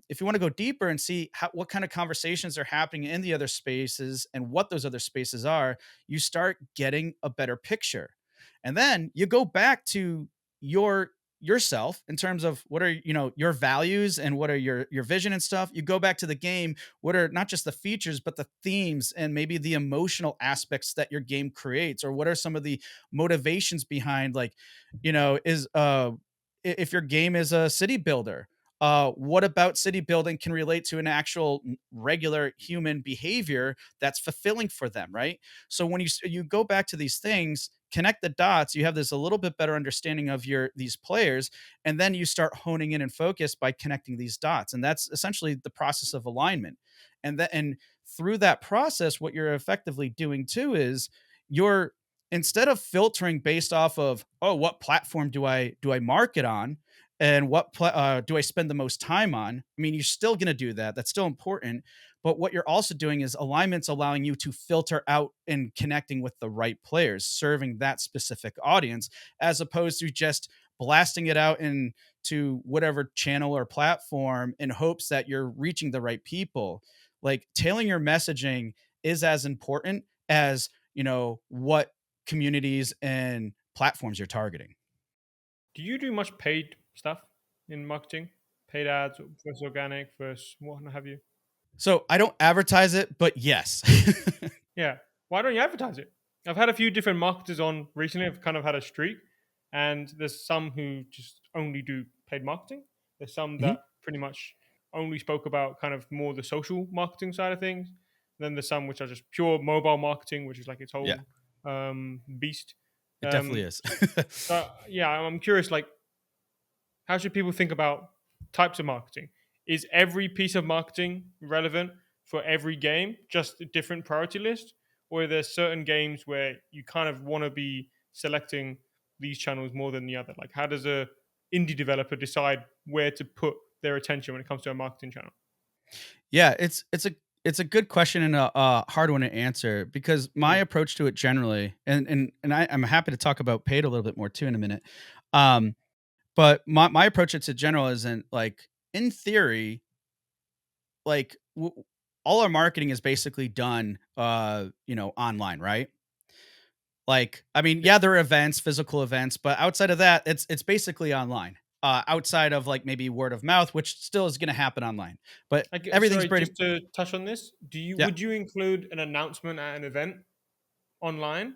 if you want to go deeper and see what kind of conversations are happening in the other spaces and what those other spaces are, you start getting a better picture. And then you go back to yourself in terms of what are your values and what are your vision and stuff. You go back to the game, what are not just the features but the themes and maybe the emotional aspects that your game creates, or what are some of the motivations behind, like, is if your game is a city builder, what about city building can relate to an actual regular human behavior that's fulfilling for them, right? So when you go back to these things, connect the dots, you have this a little bit better understanding of your these players, and then you start honing in and focus by connecting these dots, and that's essentially the process of alignment. And through that process, what you're effectively doing too is you're, instead of filtering based off of, oh, what platform do I market on, and what do I spend the most time on? I mean, you're still going to do that. That's still important. But what you're also doing is alignments allowing you to filter out and connecting with the right players, serving that specific audience, as opposed to just blasting it out into whatever channel or platform in hopes that you're reaching the right people. Like tailoring your messaging is as important as, what communities and platforms you're targeting. Do you do much paid stuff in marketing? Paid ads versus organic versus what have you? So I don't advertise it, but yes. Yeah. Why don't you advertise it? I've had a few different marketers on recently. I've kind of had a streak, and there's some who just only do paid marketing. There's some Mhm. that pretty much only spoke about kind of more the social marketing side of things. Then there's some which are just pure mobile marketing, which is like its Yeah, whole beast. it definitely Um, is. so yeah, I'm curious. Like, how should people think about types of marketing? Is every piece of marketing relevant for every game, just a different priority list? Or are there certain games where you kind of want to be selecting these channels more than the other? Like, how does a indie developer decide where to put their attention when it comes to a marketing channel? Yeah, it's a good question and a hard one to answer, because my Mm. approach to it generally, I'm happy to talk about paid a little bit more too in a minute. Um, but my approach to general isn't like, in theory, like all our marketing is basically done online, right? Like, I mean, Yeah. yeah, there are events, physical events, but outside of that, it's basically online. Outside of like maybe word of mouth, which still is going to happen online, but everything's Sorry, pretty. just to touch on this, do you Yeah. would you include an announcement at an event online.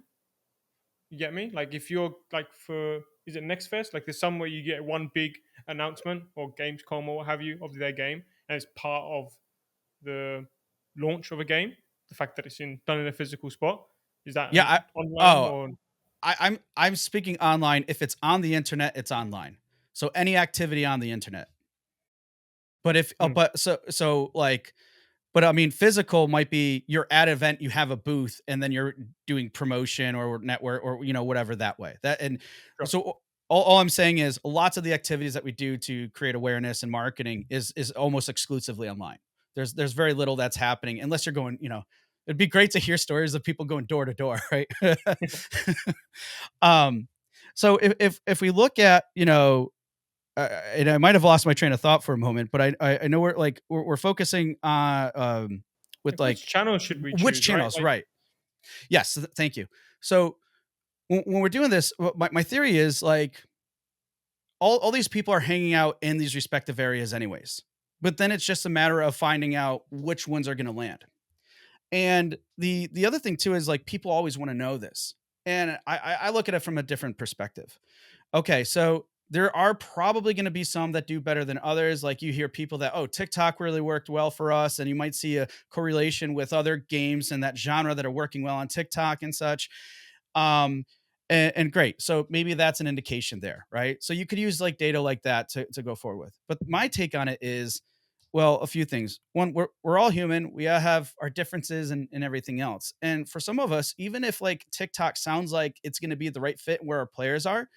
You get me? Like if you're like for is it Next Fest? Like there's somewhere you get one big announcement or Gamescom or what have you of their game, and it's part of the launch of a game. The fact that it's done in a physical spot is that Yeah. online Oh, or I'm speaking online. If it's on the internet, it's online. So any activity on the internet. But if hmm, but so like but I mean, physical might be you're at an event, you have a booth, and then you're doing promotion or network or whatever that way. That and sure. so all I'm saying is lots of the activities that we do to create awareness and marketing is almost exclusively online. There's very little that's happening unless you're going, it'd be great to hear stories of people going door to door, right? um, so if we look at, and I might have lost my train of thought for a moment, but I know we're focusing on with Like which like channel should we which choose, right? channels, Like right? Yes, thank you. So when we're doing this, my theory is like all these people are hanging out in these respective areas anyways, but then it's just a matter of finding out which ones are going to land. And the other thing too is like people always want to know this, and I look at it from a different perspective. Okay, so there are probably going to be some that do better than others. Like you hear people that, oh, TikTok really worked well for us. And you might see a correlation with other games in that genre that are working well on TikTok and such. Um, and great. So maybe that's an indication there, right? So you could use like data like that to go forward with. But my take on it is, well, a few things. One, we're all human. We all have our differences and everything else. And for some of us, even if like TikTok sounds like it's going to be the right fit where our players are,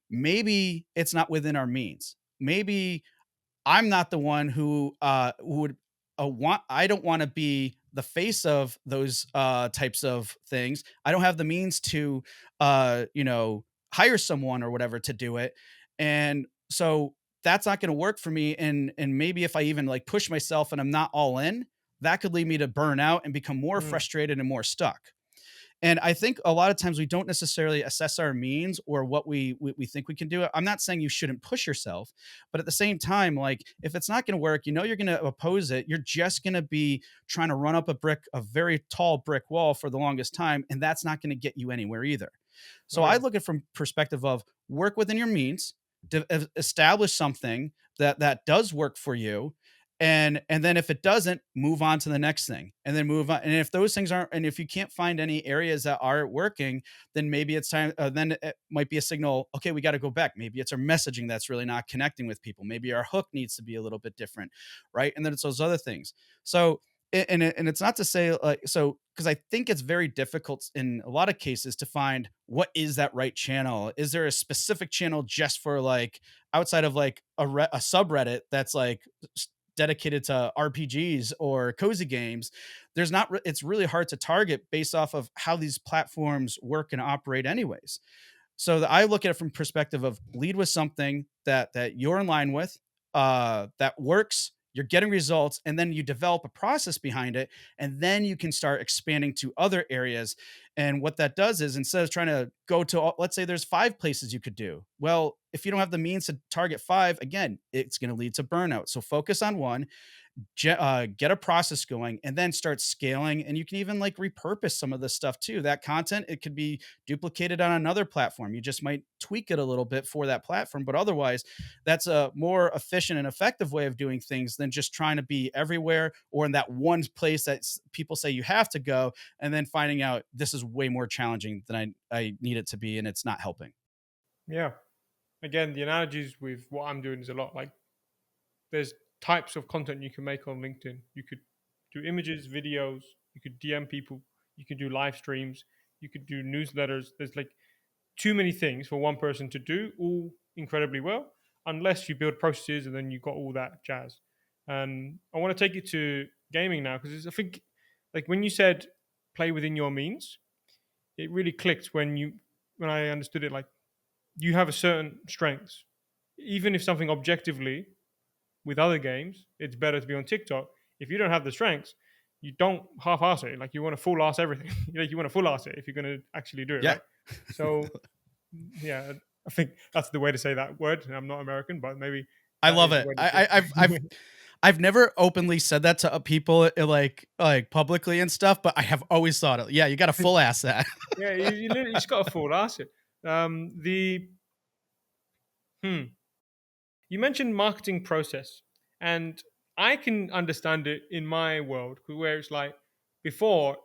maybe it's not within our means. Maybe I'm not the one who would want. I don't want to be the face of those types of things. I don't have the means to, hire someone or whatever to do it, and so that's not going to work for me. And maybe if I even like push myself and I'm not all in, that could lead me to burn out and become more mm, frustrated and more stuck. And I think a lot of times we don't necessarily assess our means or what we think we can do. I'm not saying you shouldn't push yourself, but at the same time, like if it's not going to work, you're going to oppose it. You're just going to be trying to run up a very tall brick wall for the longest time, and that's not going to get you anywhere either. So oh I yeah. look at it from perspective of work within your means, establish something that does work for you, and then if it doesn't, move on to the next thing, and then move on. And if those things aren't, and if you can't find any areas that are working, then maybe it's time. Then it might be a signal. Okay, we got to go back. Maybe it's our messaging that's really not connecting with people. Maybe our hook needs to be a little bit different, right? And then it's those other things. So and it's not to say like so because I think it's very difficult in a lot of cases to find what is that right channel. Is there a specific channel just for like outside of like a subreddit that's like dedicated to RPGs or cozy games? There's not. It's really hard to target based off of how these platforms work and operate, anyways. So I look at it from perspective of lead with something that you're in line with, that works. You're getting results, and then you develop a process behind it, and then you can start expanding to other areas. And what that does is instead of trying to go to, let's say there's 5 places you could do. Well, if you don't have the means to target 5, again, it's going to lead to burnout. So focus on one, get a process going, and then start scaling. And you can even like repurpose some of this stuff too. That content, it could be duplicated on another platform. You just might tweak it a little bit for that platform, but otherwise that's a more efficient and effective way of doing things than just trying to be everywhere or in that one place that people say you have to go, and then finding out this is way more challenging than I need it to be, and it's not helping. Yeah. Again, the analogies with what I'm doing is a lot like there's types of content you can make on LinkedIn. You could do images, videos, you could DM people, you could do live streams, you could do newsletters. There's like too many things for one person to do all incredibly well, unless you build processes and then you got all that jazz. And I want to take it to gaming now because I think like when you said play within your means, it really clicked when I understood it. Like you have a certain strengths, even if something objectively with other games, it's better to be on TikTok. If you don't have the strengths, you don't half-ass it. Like you want to full-ass everything. You want to full-ass it if you're going to actually do it, Yeah, right? So yeah, I think that's the way to say that word. I'm not American, but maybe I that love is the it. way to say it. I've never openly said that to people like publicly and stuff, but I have always thought, yeah, you got to full ass that. Yeah, you literally just got to full ass it. The hmm. You mentioned marketing process, and I can understand it in my world where it's like before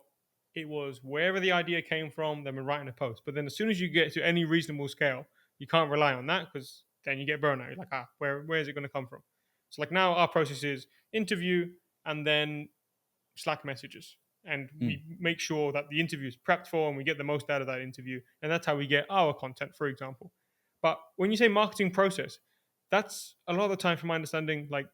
it was wherever the idea came from, then we're writing a post. But then as soon as you get to any reasonable scale, you can't rely on that because then you get burnout. You're like, where is it going to come from? So like now our process is interview and then Slack messages. And Mm. we make sure that the interview is prepped for and we get the most out of that interview. And that's how we get our content, for example. But when you say marketing process, that's a lot of the time, from my understanding, like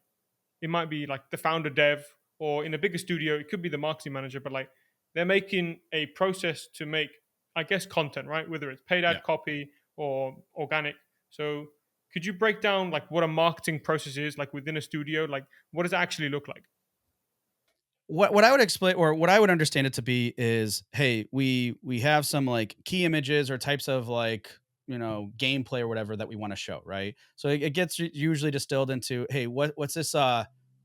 it might be like the founder dev, or in a bigger studio, it could be the marketing manager, but like they're making a process to make, I guess, content, right? Whether it's paid Yeah. ad copy or organic. So could you break down like what a marketing process is like within a studio? Like what does it actually look like? What I would explain, or what I would understand it to be, is, hey, we have some like key images or types of like, gameplay or whatever that we want to show, right? So it gets usually distilled into, hey, what's this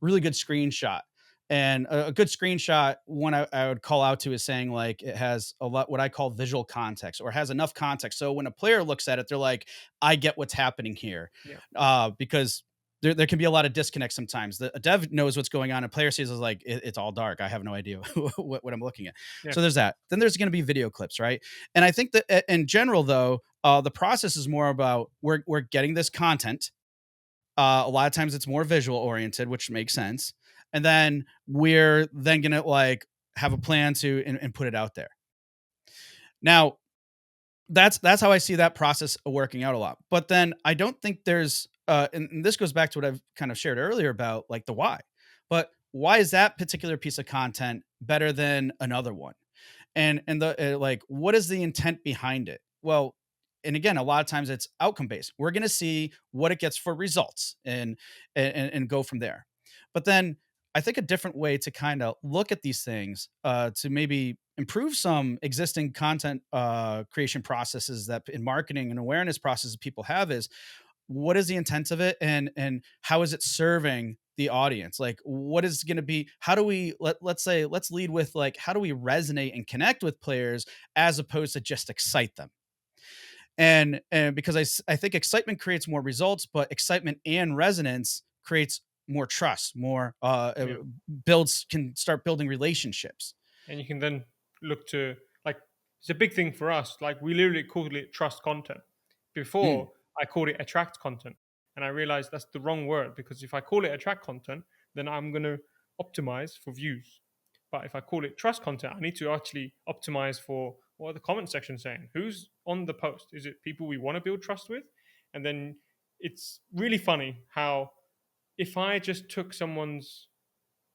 really good screenshot? And a good screenshot, one I would call out to, is saying like it has a lot what I call visual context, or has enough context, so when a player looks at it, they're like, I get what's happening here. Yeah. Because there can be a lot of disconnect sometimes. A dev knows what's going on, and player sees is like, it's all dark. I have no idea what I'm looking at. Yeah. So there's that. Then there's going to be video clips, right? And I think that in general, though, the process is more about, we're getting this content. A lot of times it's more visual oriented, which makes sense. And then we're then going to like have a plan to and put it out there. Now, that's how I see that process working out a lot. But then I don't think there's and this goes back to what I've kind of shared earlier about like the why. But why is that particular piece of content better than another one? And the like, what is the intent behind it? Well, and again, a lot of times it's outcome based. We're going to see what it gets for results, and go from there. But then I think a different way to kind of look at these things, to maybe improve some existing content creation processes that in marketing and awareness processes people have, is, what is the intent of it, and how is it serving the audience? Like, what is going to be, how do we, let's say, let's lead with like, how do we resonate and connect with players, as opposed to just excite them? And because I think excitement creates more results, but excitement and resonance creates more trust, more Yeah. builds can start building relationships. And you can then look to like it's a big thing for us. Like we literally called it trust content. Mm. Before I called it attract content, and I realized that's the wrong word because if I call it attract content, then I'm going to optimize for views. But if I call it trust content, I need to actually optimize for what are the comment section saying? Who's on the post? Is it people we want to build trust with? And then it's really funny how if I just took someone's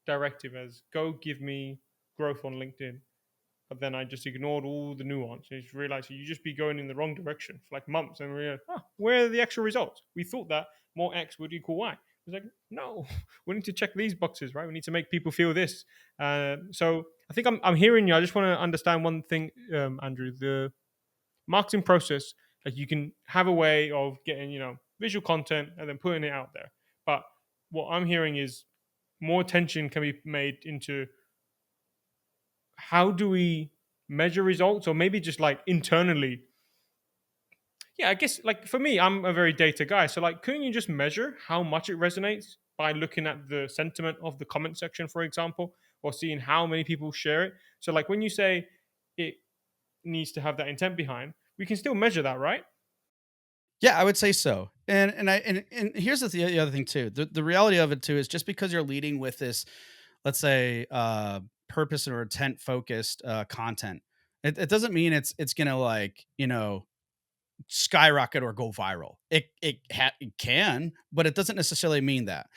directive as go give me growth on LinkedIn, but then I just ignored all the nuance and just realized you just be going in the wrong direction for like months and realized, where are the extra results? We thought that more X would equal Y. It's like, no, we need to check these boxes, right? We need to make people feel this. So I think I'm hearing you. I just want to understand one thing, Andrew. The marketing process, like you can have a way of getting, visual content and then putting it out there. But what I'm hearing is more attention can be made into how do we measure results, or maybe just like internally. Yeah, I guess like for me, I'm a very data guy, so like couldn't you just measure how much it resonates by looking at the sentiment of the comment section, for example, or seeing how many people share it? So like when you say it needs to have that intent behind, we can still measure that, right? Yeah, I would say so. And here's the other thing too. The reality of it too is, just because you're leading with this, let's say, purpose or intent focused content, it doesn't mean it's gonna like, skyrocket or go viral. It can, but it doesn't necessarily mean that.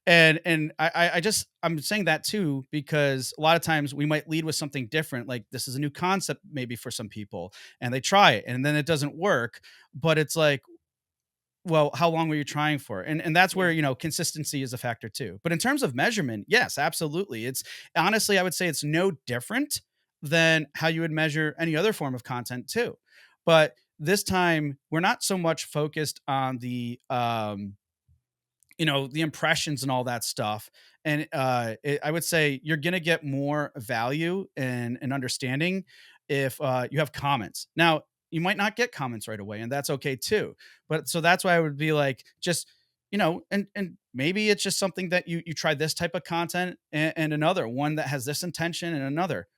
And I'm saying that too, because a lot of times we might lead with something different. Like, this is a new concept maybe for some people, and they try it and then it doesn't work. But it's like, well, how long were you trying for? And that's Yeah. where, consistency is a factor too. But in terms of measurement, yes, absolutely. It's honestly, I would say it's no different than how you would measure any other form of content too. But this time we're not so much focused on the the impressions and all that stuff. And I would say you're going to get more value and understanding if you have comments. Now, you might not get comments right away, and that's okay too. But so that's why I would be like, just and maybe it's just something that you try this type of content, and another one that has this intention, and another.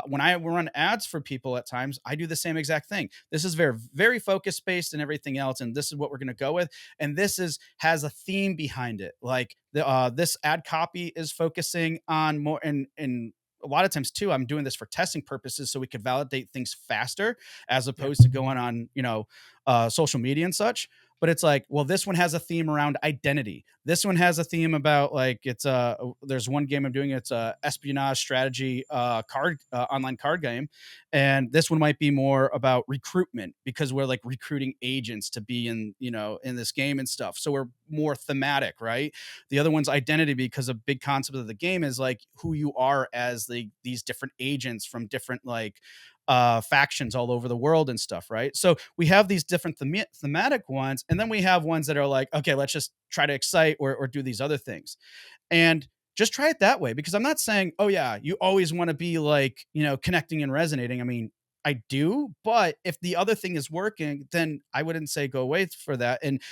When I run ads for people at times, I do the same exact thing. This is very, very focus based and everything else, and this is what we're going to go with. And this is has a theme behind it. Like this ad copy is focusing on more, and a lot of times too, I'm doing this for testing purposes so we could validate things faster as Yeah. opposed to going on social media and such. But it's like, well, this one has a theme around identity. This one has a theme about, like, it's there's one game I'm doing, it's a espionage strategy card online card game, and this one might be more about recruitment because we're like recruiting agents to be in this game and stuff, so we're more thematic, right? The other one's identity because a big concept of the game is like who you are as these different agents from different like factions all over the world and stuff, right? So we have these different thematic ones, and then we have ones that are like, okay, let's just try to excite or do these other things. And just try it that way, because I'm not saying, oh yeah, you always want to be like, connecting and resonating. I mean, I do, but if the other thing is working, then I wouldn't say go away for that, and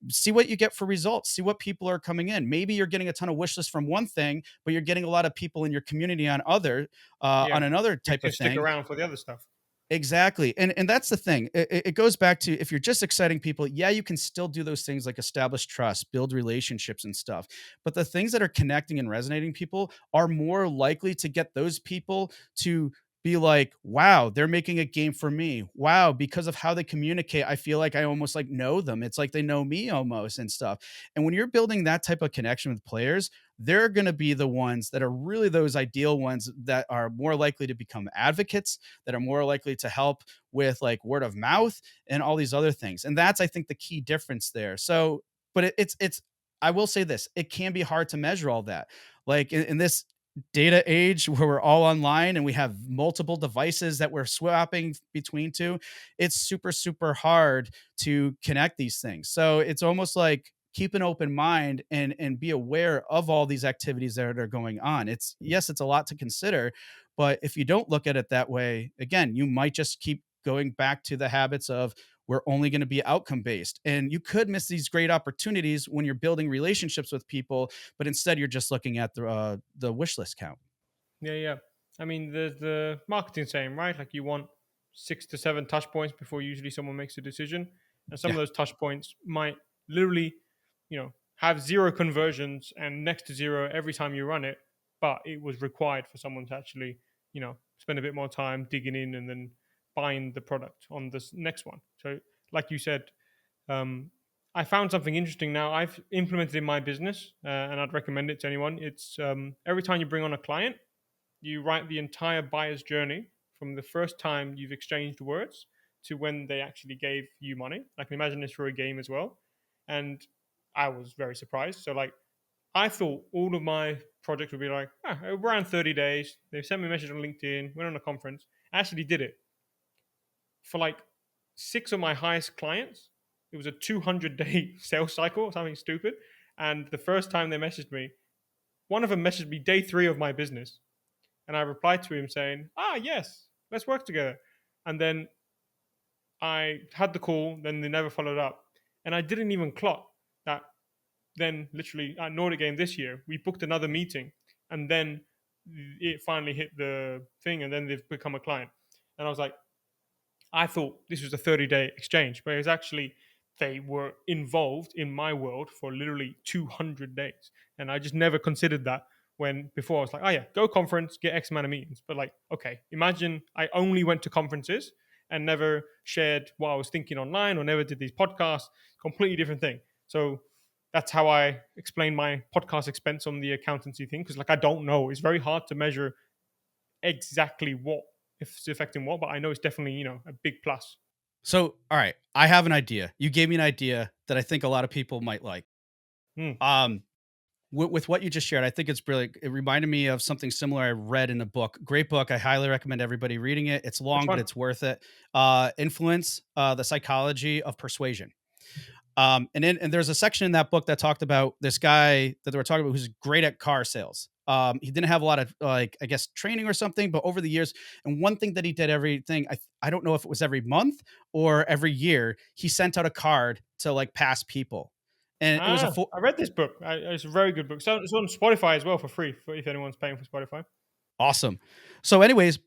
see what you get for results. See what people are coming in. Maybe you're getting a ton of wish lists from one thing, but you're getting a lot of people in your community Yeah. on another You type can of stick thing. around for the other stuff. Exactly. And that's the thing. It goes back to, if you're just exciting people, yeah, you can still do those things like establish trust, build relationships and stuff. But the things that are connecting and resonating people are more likely to get those people to be like, wow, they're making a game for me. Wow, because of how they communicate, I feel like I almost like know them. It's like they know me almost and stuff. And when you're building that type of connection with players, they're going to be the ones that are really those ideal ones that are more likely to become advocates, that are more likely to help with like word of mouth and all these other things. And that's, I think, the key difference there. So, but it's I will say this, it can be hard to measure all that. Like in this data age where we're all online and we have multiple devices that we're swapping between two, it's super, super hard to connect these things. So it's almost like keep an open mind and be aware of all these activities that are going on. It's, yes, it's a lot to consider, but if you don't look at it that way, again, you might just keep going back to the habits of we're only going to be outcome based. And you could miss these great opportunities when you're building relationships with people, but instead you're just looking at the wish list count. Yeah, yeah. I mean, there's the marketing saying, right? Like you want 6 to 7 touch points before usually someone makes a decision, and some of Yeah. those touch points might literally, have zero conversions and next to zero every time you run it. But it was required for someone to actually, spend a bit more time digging in and then buying the product on this next one. So, like you said, um, I found something interesting now. I've implemented in my business, and I'd recommend it to anyone. It's every time you bring on a client, you write the entire buyer's journey from the first time you've exchanged words to when they actually gave you money. I can imagine this for a game as well. And I was very surprised. So, like, I thought all of my projects would be like, around 30 days. They sent me a message on LinkedIn, went on a conference. I actually did it for like 6 of my highest clients. It was a 200-day sales cycle, something stupid. And the first time they messaged me, one of them messaged me day 3 of my business. And I replied to him saying, yes, let's work together. And then I had the call, then they never followed up. And I didn't even clock that. Then, literally, at Nordic Game this year, we booked another meeting. And then it finally hit the thing, and then they've become a client. And I was like, I thought this was a 30-day exchange, but it was actually they were involved in my world for literally 200 days. And I just never considered that when before I was like, oh yeah, go conference, get X amount of meetings. But like, okay, imagine I only went to conferences and never shared what I was thinking online or never did these podcasts, completely different thing. So that's how I explain my podcast expense on the accountancy thing. Cause like, I don't know, it's very hard to measure exactly what if it's affecting what, but I know it's definitely, a big plus. So, all right, I have an idea. You gave me an idea that I think a lot of people might like. Hmm. Um, with what you just shared, I think it's brilliant. It reminded me of something similar I read in a book. Great book. I highly recommend everybody reading it. It's Which long, but one? it's worth it. Influence, the psychology of persuasion. And there's a section in that book that talked about this guy that they were talking about who's great at car sales. He didn't have a lot of like I guess training or something, but over the years, and one thing that he did everything I don't know if it was every month or every year, he sent out a card to like past people, and it was a Ah, full I read this book. It's a very good book. So it's on Spotify as well for free, for if anyone's paying for Spotify. awesome. So, anyways,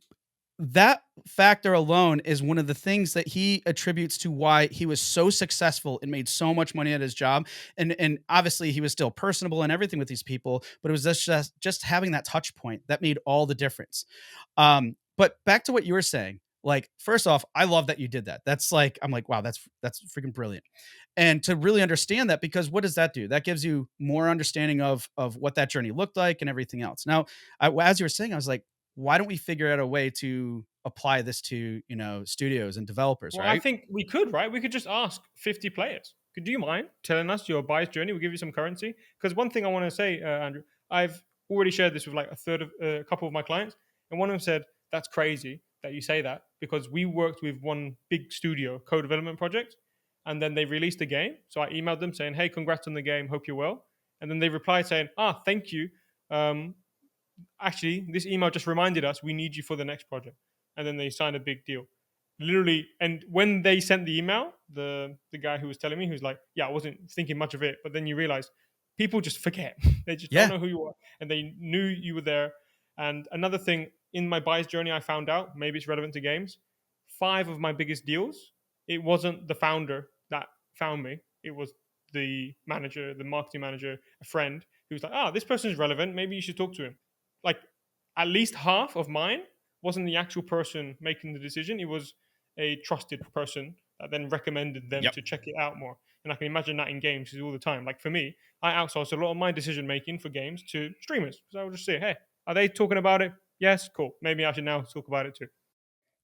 that factor alone is one of the things that he attributes to why he was so successful and made so much money at his job. And obviously he was still personable and everything with these people, but it was just having that touch point that made all the difference. But back to what you were saying, like first off, I love that you did that. That's like I'm like, wow, that's freaking brilliant. And to really understand that, because what does that do? That gives you more understanding of what that journey looked like and everything else. Now, as you were saying, I was like, why don't we figure out a way to apply this to studios and developers, Well, I right? think we could, right? We could just ask 50 players. Could do you mind telling us your buyer's journey? We'll give you some currency. Because one thing I want to say, Andrew, I've already shared this with like a couple of my clients, and one of them said, "That's crazy that you say that," because we worked with one big studio co-development project, and then they released a game. So I emailed them saying, "Hey, congrats on the game. Hope you're well." And then they replied saying, "Ah, thank you. Um, actually, this email just reminded us we need you for the next project." And then they signed a big deal. Literally, and when they sent the email, the guy who was telling me, who's like, "Yeah, I wasn't thinking much of it," but then you realize people just forget. They just don't Yeah. know who you are, and they knew you were there. And another thing in my buyer's journey, I found out, maybe it's relevant to games. 5 of my biggest deals, it wasn't the founder that found me. It was the manager, the marketing manager, a friend who was like, "Ah, this person's relevant. Maybe you should talk to him." Like, at least half of mine wasn't the actual person making the decision. It was a trusted person that then recommended them Yep. to check it out more. And I can imagine that in games all the time. Like for me, I outsource a lot of my decision making for games to streamers. So I would just say, "Hey, are they talking about it? Yes, cool. Maybe I should now talk about it too."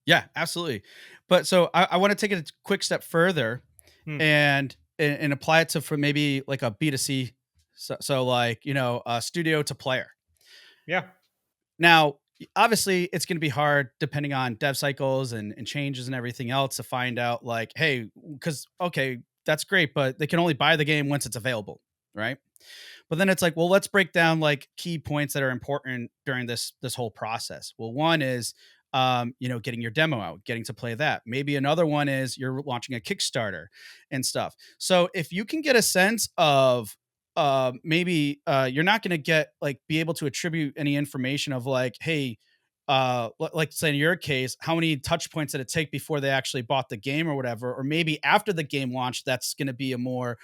Yeah, absolutely. But so I want to take it a quick step further Hmm. and apply it to for maybe like a B2C. So like, a studio to player. Yeah. Now, obviously, it's going to be hard depending on dev cycles and changes and everything else to find out, like, hey, because, okay, that's great, but they can only buy the game once it's available, right? But then it's like, well, let's break down like key points that are important during this whole process. Well, one is getting your demo out, getting to play that. Maybe another one is you're launching a Kickstarter and stuff. So if you can get a sense of maybe you're not going to get like be able to attribute any information of like, hey, like say in your case, how many touch points did it take before they actually bought the game or whatever, or maybe after the game launched, that's going to be a more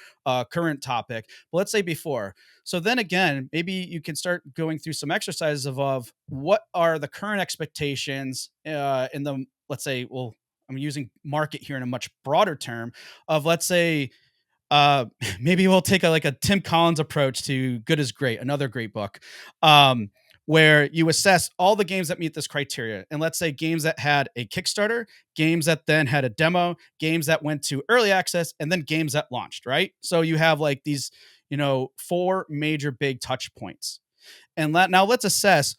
current topic. But let's say before. So then again, maybe you can start going through some exercises of what are the current expectations in the, let's say, well, I'm using market here in a much broader term of, let's say, uh, maybe we'll take like a Tim Collins approach to Good is Great, another great book, where you assess all the games that meet this criteria. And let's say games that had a Kickstarter, games that then had a demo, games that went to early access, and then games that launched, right? So you have like these, four major big touch points. And now let's assess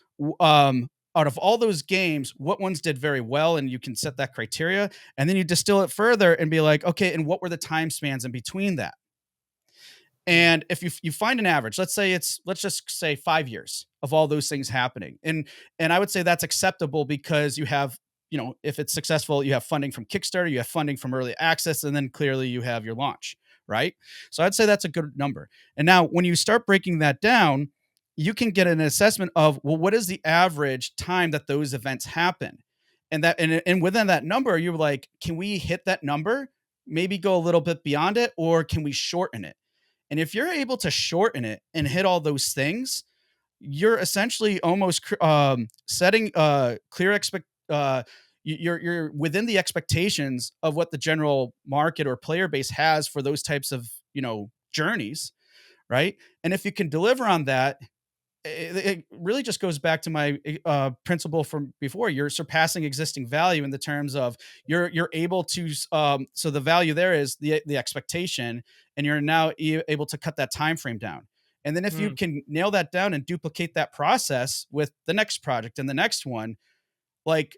out of all those games, what ones did very well, and you can set that criteria, and then you distill it further and be like, okay, and what were the time spans in between that? Hmm. And if you find an average, let's just say 5 years of all those things happening, and I would say that's acceptable because you have, if it's successful, you have funding from Kickstarter, you have funding from early access, and then clearly you have your launch, right? So I'd say that's a good number. And now when you start breaking that down, you can get an assessment of, well, what is the average time that those events happen, and within that number, you're like, can we hit that number? Maybe go a little bit beyond it, or can we shorten it? And if you're able to shorten it and hit all those things, you're essentially almost setting clear you're within the expectations of what the general market or player base has for those types of journeys, right? And if you can deliver on that, it really just goes back to my principle from before. You're surpassing existing value in the terms of you're able to so the value there is the expectation, and you're now able to cut that time frame down. And then if you Hmm. can nail that down and duplicate that process with the next project and the next one, like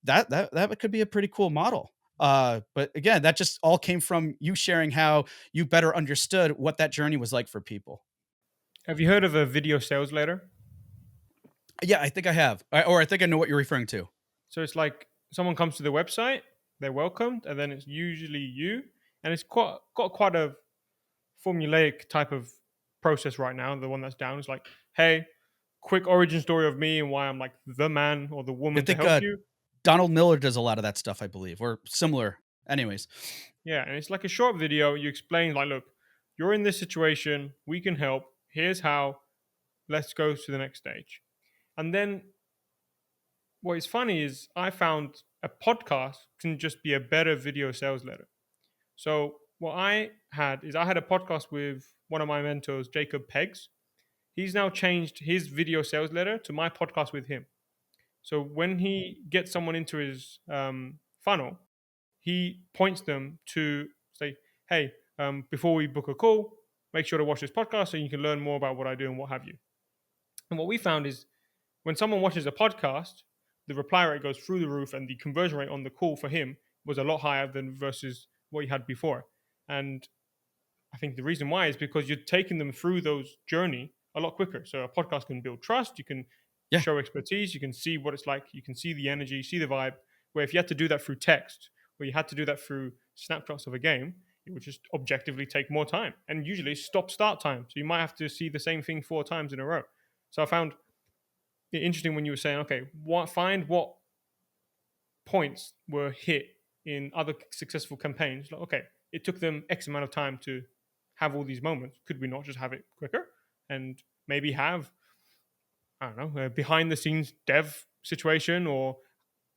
that could be a pretty cool model. But again, that just all came from you sharing how you better understood what that journey was like for people. Have you heard of a video sales letter? Yeah, I think I have, or I think I know what you're referring to. So it's like someone comes to the website, they're welcomed, and then it's usually you, and it's quite a formulaic type of process right now. The one that's down is like, hey, quick origin story of me and why I'm like the man or the I woman to think help you. Donald Miller does a lot of that stuff, I believe, or similar. Anyways, Yeah, and it's like a short video. You explain like, look, you're in this situation, we can help. Here's how. Let's go to the next stage. And then what is funny is I found a podcast can just be a better video sales letter. So what I had is I had a podcast with one of my mentors, Jacob Peggs. He's now changed his video sales letter to my podcast with him. So when he gets someone into his funnel, he points them to say, "Hey, before we book a call, make sure to watch this podcast so you can learn more about what I do and what have you." And what we found is when someone watches a podcast, the reply rate goes through the roof, and the conversion rate on the call for him was a lot higher than versus what he had before. And I think the reason why is because you're taking them through those journey a lot quicker. So a podcast can build trust. You can yeah, show expertise. You can see what it's like. You can see the energy, see the vibe. Where if you had to do that through text, or you had to do that through snapshots of a game, it would just objectively take more time and usually stop start time. So you might have to see the same thing 4 times in a row. So I found it interesting when you were saying, okay, find what points were hit in other successful campaigns. Like, okay, it took them X amount of time to have all these moments. Could we not just have it quicker and maybe have, I don't know, a behind the scenes dev situation, or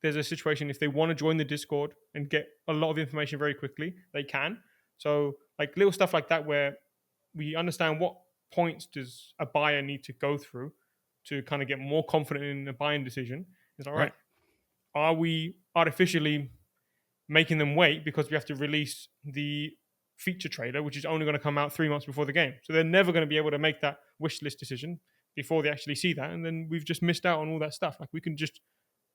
there's a situation if they want to join the Discord and get a lot of information very quickly, they can. So like little stuff like that where we understand what points does a buyer need to go through to kind of get more confident in a buying decision. It's all right. right. Are we artificially making them wait because we have to release the feature trailer, which is only going to come out 3 months before the game? So they're never going to be able to make that wish list decision before they actually see that. And then we've just missed out on all that stuff. Like we can just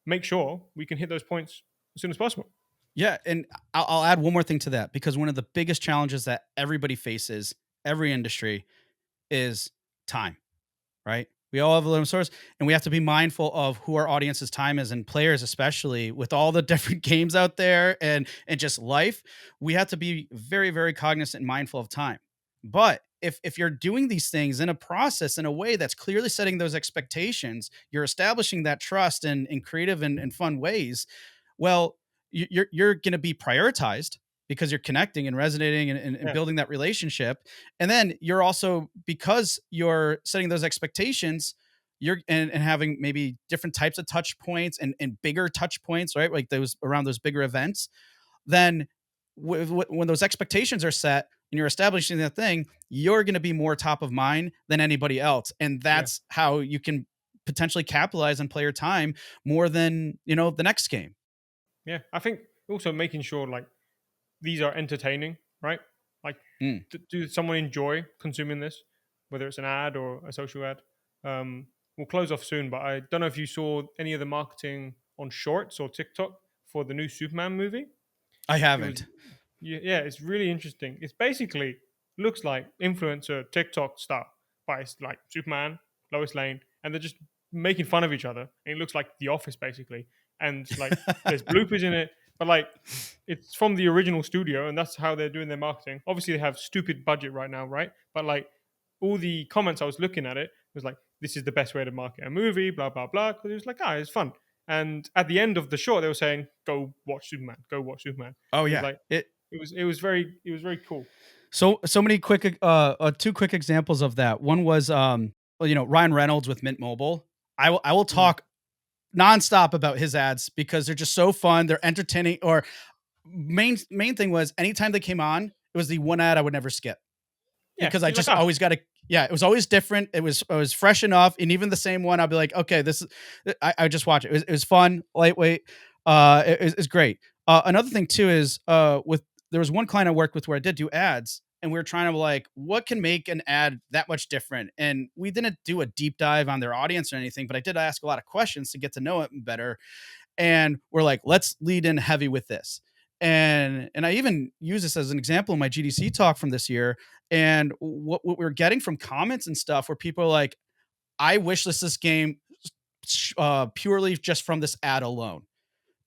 make sure we can hit those points as soon as possible. Yeah, and I'll add one more thing to that because one of the biggest challenges that everybody faces, every industry, is time. Right? We all have a limited source, and we have to be mindful of who our audience's time is, and players, especially with all the different games out there and just life. We have to be very, very cognizant and mindful of time. But if you're doing these things in a process in a way that's clearly setting those expectations, you're establishing that trust in creative and fun ways. Well, you're going to be prioritized because you're connecting and resonating and Yeah. building that relationship. And then you're also, because you're setting those expectations, you're and having maybe different types of touch points and bigger touch points, right? Like those around those bigger events. Then when those expectations are set and you're establishing that thing, you're going to be more top of mind than anybody else. And Yeah. that's how you can potentially capitalize on player time more than, the next game. Yeah. I think also making sure like these are entertaining, right? Like, Mm. do someone enjoy consuming this, whether it's an ad or a social ad? We'll close off soon, but I don't know if you saw any of the marketing on Shorts or TikTok for the new Superman movie. I It was, haven't. yeah, it's really interesting. It's basically looks like influencer TikTok stuff, but it's like Superman, Lois Lane, and they're just making fun of each other. And it looks like The Office basically, and like there's bloopers in it, but like it's from the original studio, and that's how they're doing their marketing. Obviously, they have stupid budget right now, right? But like all the comments I was looking at it was like, this is the best way to market a movie, blah blah blah. Because it was like, it's fun. And at the end of the short, they were saying, "Go watch Superman. Go watch Superman." Oh It was yeah. like it was very cool. So many quick two quick examples of that. One was well, Ryan Reynolds with Mint Mobile. I will Mm. talk nonstop about his ads because they're just so fun, they're entertaining. Or main thing was anytime they came on, it was the one ad I would never skip Yeah, because I you're like, just always got to. Yeah, it was always different. It was fresh enough, and even the same one, I'd be like, okay, this is. I just watch it. It was fun, lightweight. It's great. Another thing too is with there was one client I worked with where I did do ads, and we were trying to like, what can make an ad that much different? And we didn't do a deep dive on their audience or anything, but I did ask a lot of questions to get to know it better. And we're like, let's lead in heavy with this. And I even use this as an example in my GDC talk from this year. And what we're getting from comments and stuff where people are like, I wish this game purely just from this ad alone.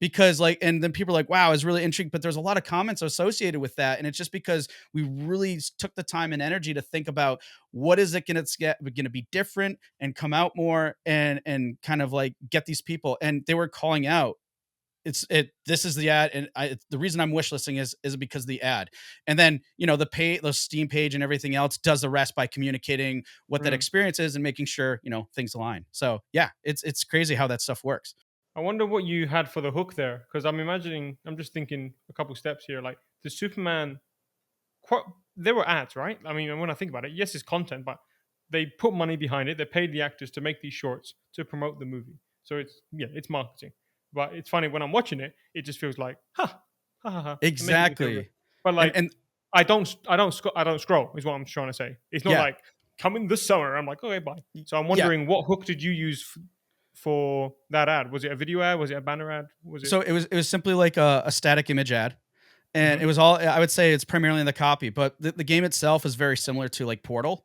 Because like, and then people are like, wow, it's really intrigued. But there's a lot of comments associated with that. And it's just because we really took the time and energy to think about what is it going to be different and come out more and kind of like get these people. And they were calling out this is the ad, and the reason I'm wishlisting is because of the ad. And then the Steam page and everything else does the rest by communicating what that Mm. experience is and making sure things align. So yeah, it's crazy how that stuff works. I wonder what you had for the hook there, because I'm just thinking a couple steps here. Like the Superman, quite, there were ads, right? I mean, when I think about it, yes, it's content, but they put money behind it. They paid the actors to make these shorts to promote the movie. So it's marketing. But it's funny when I'm watching it, it just feels like they're making me feel good. Exactly. But and like, and I don't scroll. Is what I'm trying to say. It's not yeah. like coming this summer. I'm like, okay, bye. So I'm Yeah. wondering what hook did you use for that ad? Was it a video ad? Was it a banner ad? Was it? So it was simply like a static image ad. And Hmm. it was all, I would say it's primarily in the copy, but the game itself is very similar to like Portal.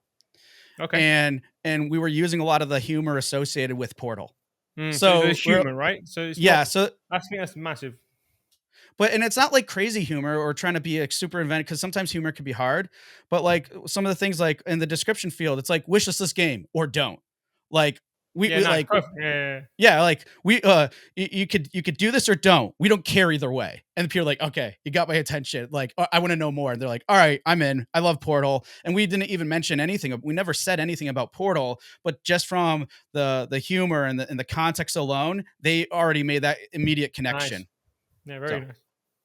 Okay. And we were using a lot of the humor associated with Portal. So there's So we're human, right? So it's yeah, not. so I think that's massive. but and it's not like crazy humor or trying to be like super inventive because sometimes humor can be hard. But like some of the things like in the description field, it's like wish us this game or don't. Like Yeah, we no, it's like perfect. Yeah. yeah, like you could do this or don't. We don't care either way. And the people are like, okay, you got my attention. Like I want to know more. And they're like, all right, I'm in. I love Portal. And we didn't even mention anything. We never said anything about Portal, but just from the humor and the context alone, they already made that immediate Nice. connection. Yeah, very So nice.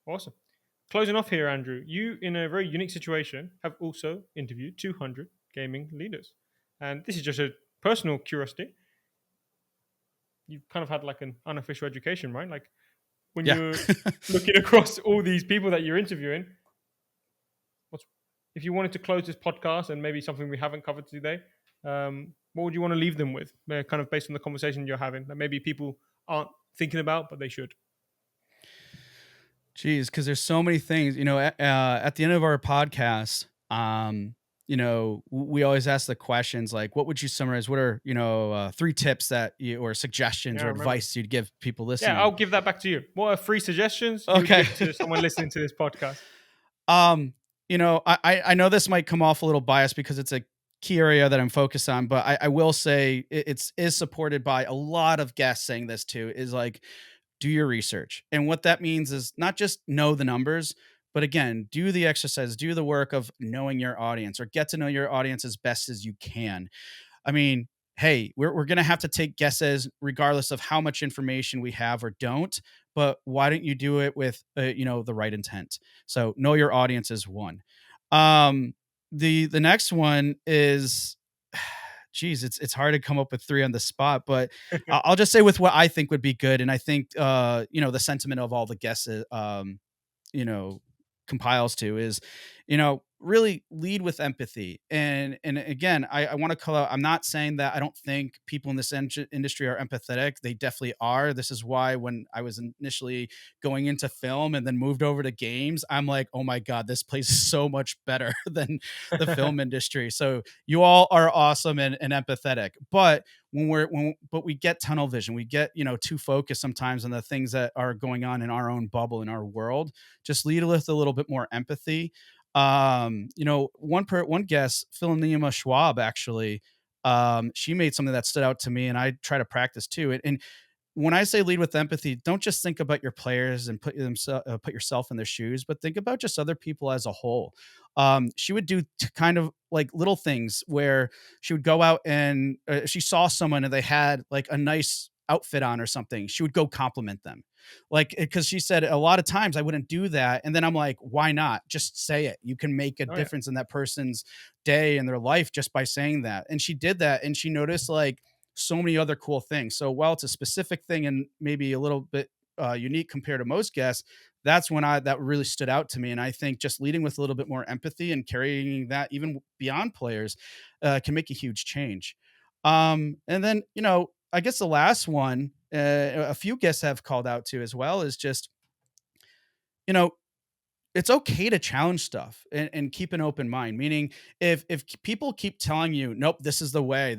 Awesome. Closing off here, Andrew. You, in a very unique situation, have also interviewed 200 gaming leaders, and this is just a personal curiosity. You've kind of had like an unofficial education, right? Like when yeah. you're looking across all these people that you're interviewing, what's if you wanted to close this podcast and maybe something we haven't covered today, what would you want to leave them with? Kind of based on the conversation you're having that maybe people aren't thinking about, but they should. Geez, because there's so many things, at the end of our podcast, we always ask the questions like, what would you summarize? What are, three tips or suggestions Yeah, I or remember. advice you'd give people Yeah, listening? I'll give that back to you. What are three suggestions you would Okay. give to someone listening to this podcast? um, I know this might come off a little biased because it's a key area that I'm focused on, but I will say is supported by a lot of guests saying this too, is like, do your research. And what that means is not just know the numbers, but again, do the exercise, do the work of knowing your audience or get to know your audience as best as you can. I mean, hey, we're going to have to take guesses regardless of how much information we have or don't. But why don't you do it with, the right intent? So know your audience is one. Um, the next one is, geez, it's hard to come up with three on the spot, but I'll just say with what I think would be good. And I think, the sentiment of all the guests, you know compiles to is really lead with empathy. And again, I want to call out, I'm not saying that I don't think people in this industry are empathetic. They definitely are. This is why when I was initially going into film and then moved over to games, I'm like, oh my god, this place is so much better than the film industry. So you all are awesome and empathetic, but but we get tunnel vision, we get too focused sometimes on the things that are going on in our own bubble, in our world. Just lead with a little bit more empathy. One guest, Philonema Schwab, actually, she made something that stood out to me, and I try to practice too. And when I say lead with empathy, don't just think about your players and put yourself in their shoes, but think about just other people as a whole. She would do kind of like little things where she would go out and she saw someone and they had like a nice outfit on or something. She would go compliment them, like because she said a lot of times I wouldn't do that, and then I'm like, why not? Just say it. You can make a Oh yeah, difference in that person's day and their life just by saying that. And she did that, and she noticed like so many other cool things. So while it's a specific thing and maybe a little bit unique compared to most guests, that's when that really stood out to me. And I think just leading with a little bit more empathy and carrying that even beyond players can make a huge change. And then I guess the last one, a few guests have called out to as well, is just you know it's okay to challenge stuff and keep an open mind. Meaning, if people keep telling you, "Nope, this is the way,"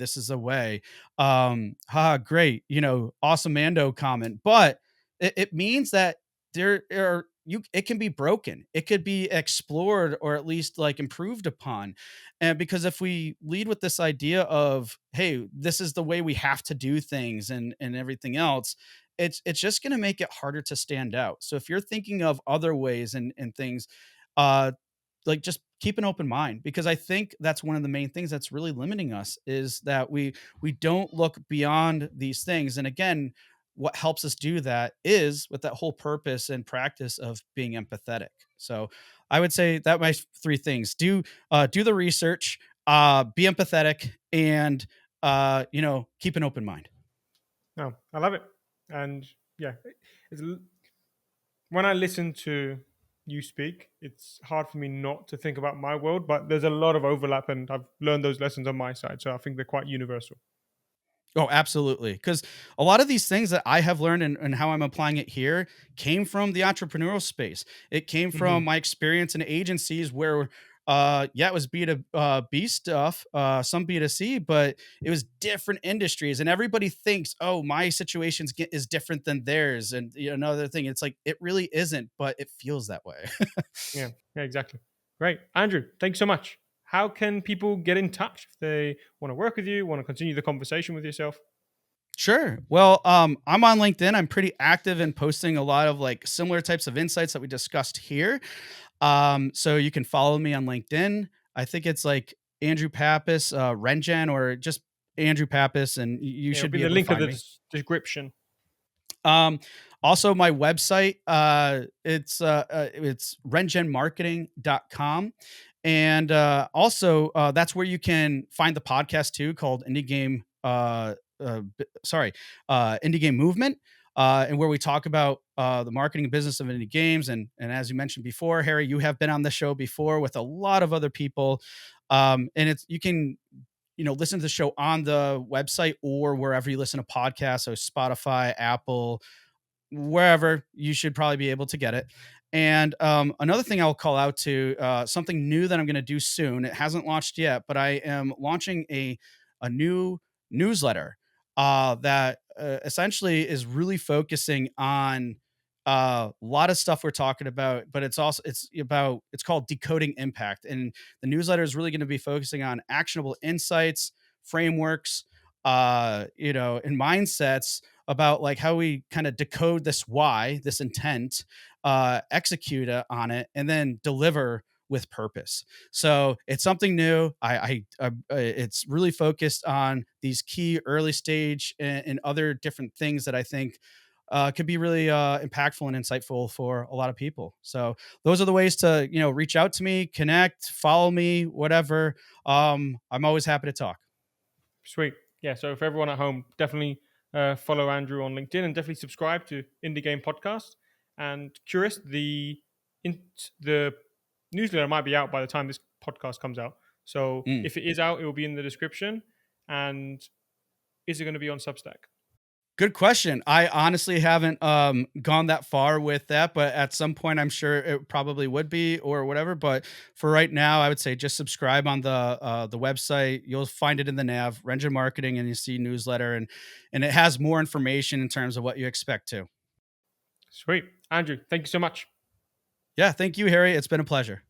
great, awesome Mando comment, but it means that there are you it can be broken, it could be explored or at least like improved upon, and because if we lead with this idea of, "Hey, this is the way we have to do things," and everything else, it's just going to make it harder to stand out. So if you're thinking of other ways and things, uh like just keep an open mind, because I think that's one of the main things that's really limiting us, is that we don't look beyond these things. And again, what helps us do that is with that whole purpose and practice of being empathetic. So I would say that my three things: do the research, be empathetic, and keep an open mind. No, I love it. And yeah, it's, when I listen to you speak, it's hard for me not to think about my world, but there's a lot of overlap, and I've learned those lessons on my side. So I think they're quite universal. Oh, absolutely. Because a lot of these things that I have learned and how I'm applying it here came from the entrepreneurial space. It came from Hmm. my experience in agencies where, yeah, it was B2B stuff, some B2C, but it was different industries. And everybody thinks, oh, my is different than theirs. And another thing, it's like, it really isn't, but it feels that way. Yeah, yeah, exactly. Great. Andrew, thanks so much. How can people get in touch if they want to work with you, want to continue the conversation with yourself? Sure. Well, I'm on LinkedIn. I'm pretty active in posting a lot of like similar types of insights that we discussed here. So you can follow me on LinkedIn. I think it's like Andrew Pappas, RenGen, or just Andrew Pappas, and you Yeah, it'll should be be in the able to link of find the me. description. Um, Also my website, it's rengenmarketing.com. And also that's where you can find the podcast too, called Indie Game Movement. And where we talk about the marketing and business of indie games. And as you mentioned before, Harry, you have been on the show before with a lot of other people. And it's you can listen to the show on the website or wherever you listen to podcasts, so Spotify, Apple, wherever, you should probably be able to get it. And another thing I'll call out to, something new that I'm going to do soon. It hasn't launched yet, but I am launching a new newsletter that essentially is really focusing on a lot of stuff we're talking about, but it's called Decoding Impact, and the newsletter is really going to be focusing on actionable insights, frameworks, and mindsets about like how we kind of decode this why, this intent, execute on it, and then deliver with purpose. So it's something new. It's really focused on these key early stage and other different things that I think could be really impactful and insightful for a lot of people. So those are the ways to reach out to me, connect, follow me, whatever. I'm always happy to talk. Sweet. Yeah. So for everyone at home, definitely follow Andrew on LinkedIn and definitely subscribe to Indie Game Podcast. And curious, the newsletter might be out by the time this podcast comes out. So Mm. if it is out, it will be in the description. And is it going to be on Substack? Good question. I honestly haven't gone that far with that, but at some point I'm sure it probably would be or whatever. But for right now, I would say just subscribe on the website. You'll find it in the nav, RenGen Marketing, and you see newsletter, and it has more information in terms of what you expect to. Sweet. Andrew, thank you so much. Yeah, thank you, Harry. It's been a pleasure.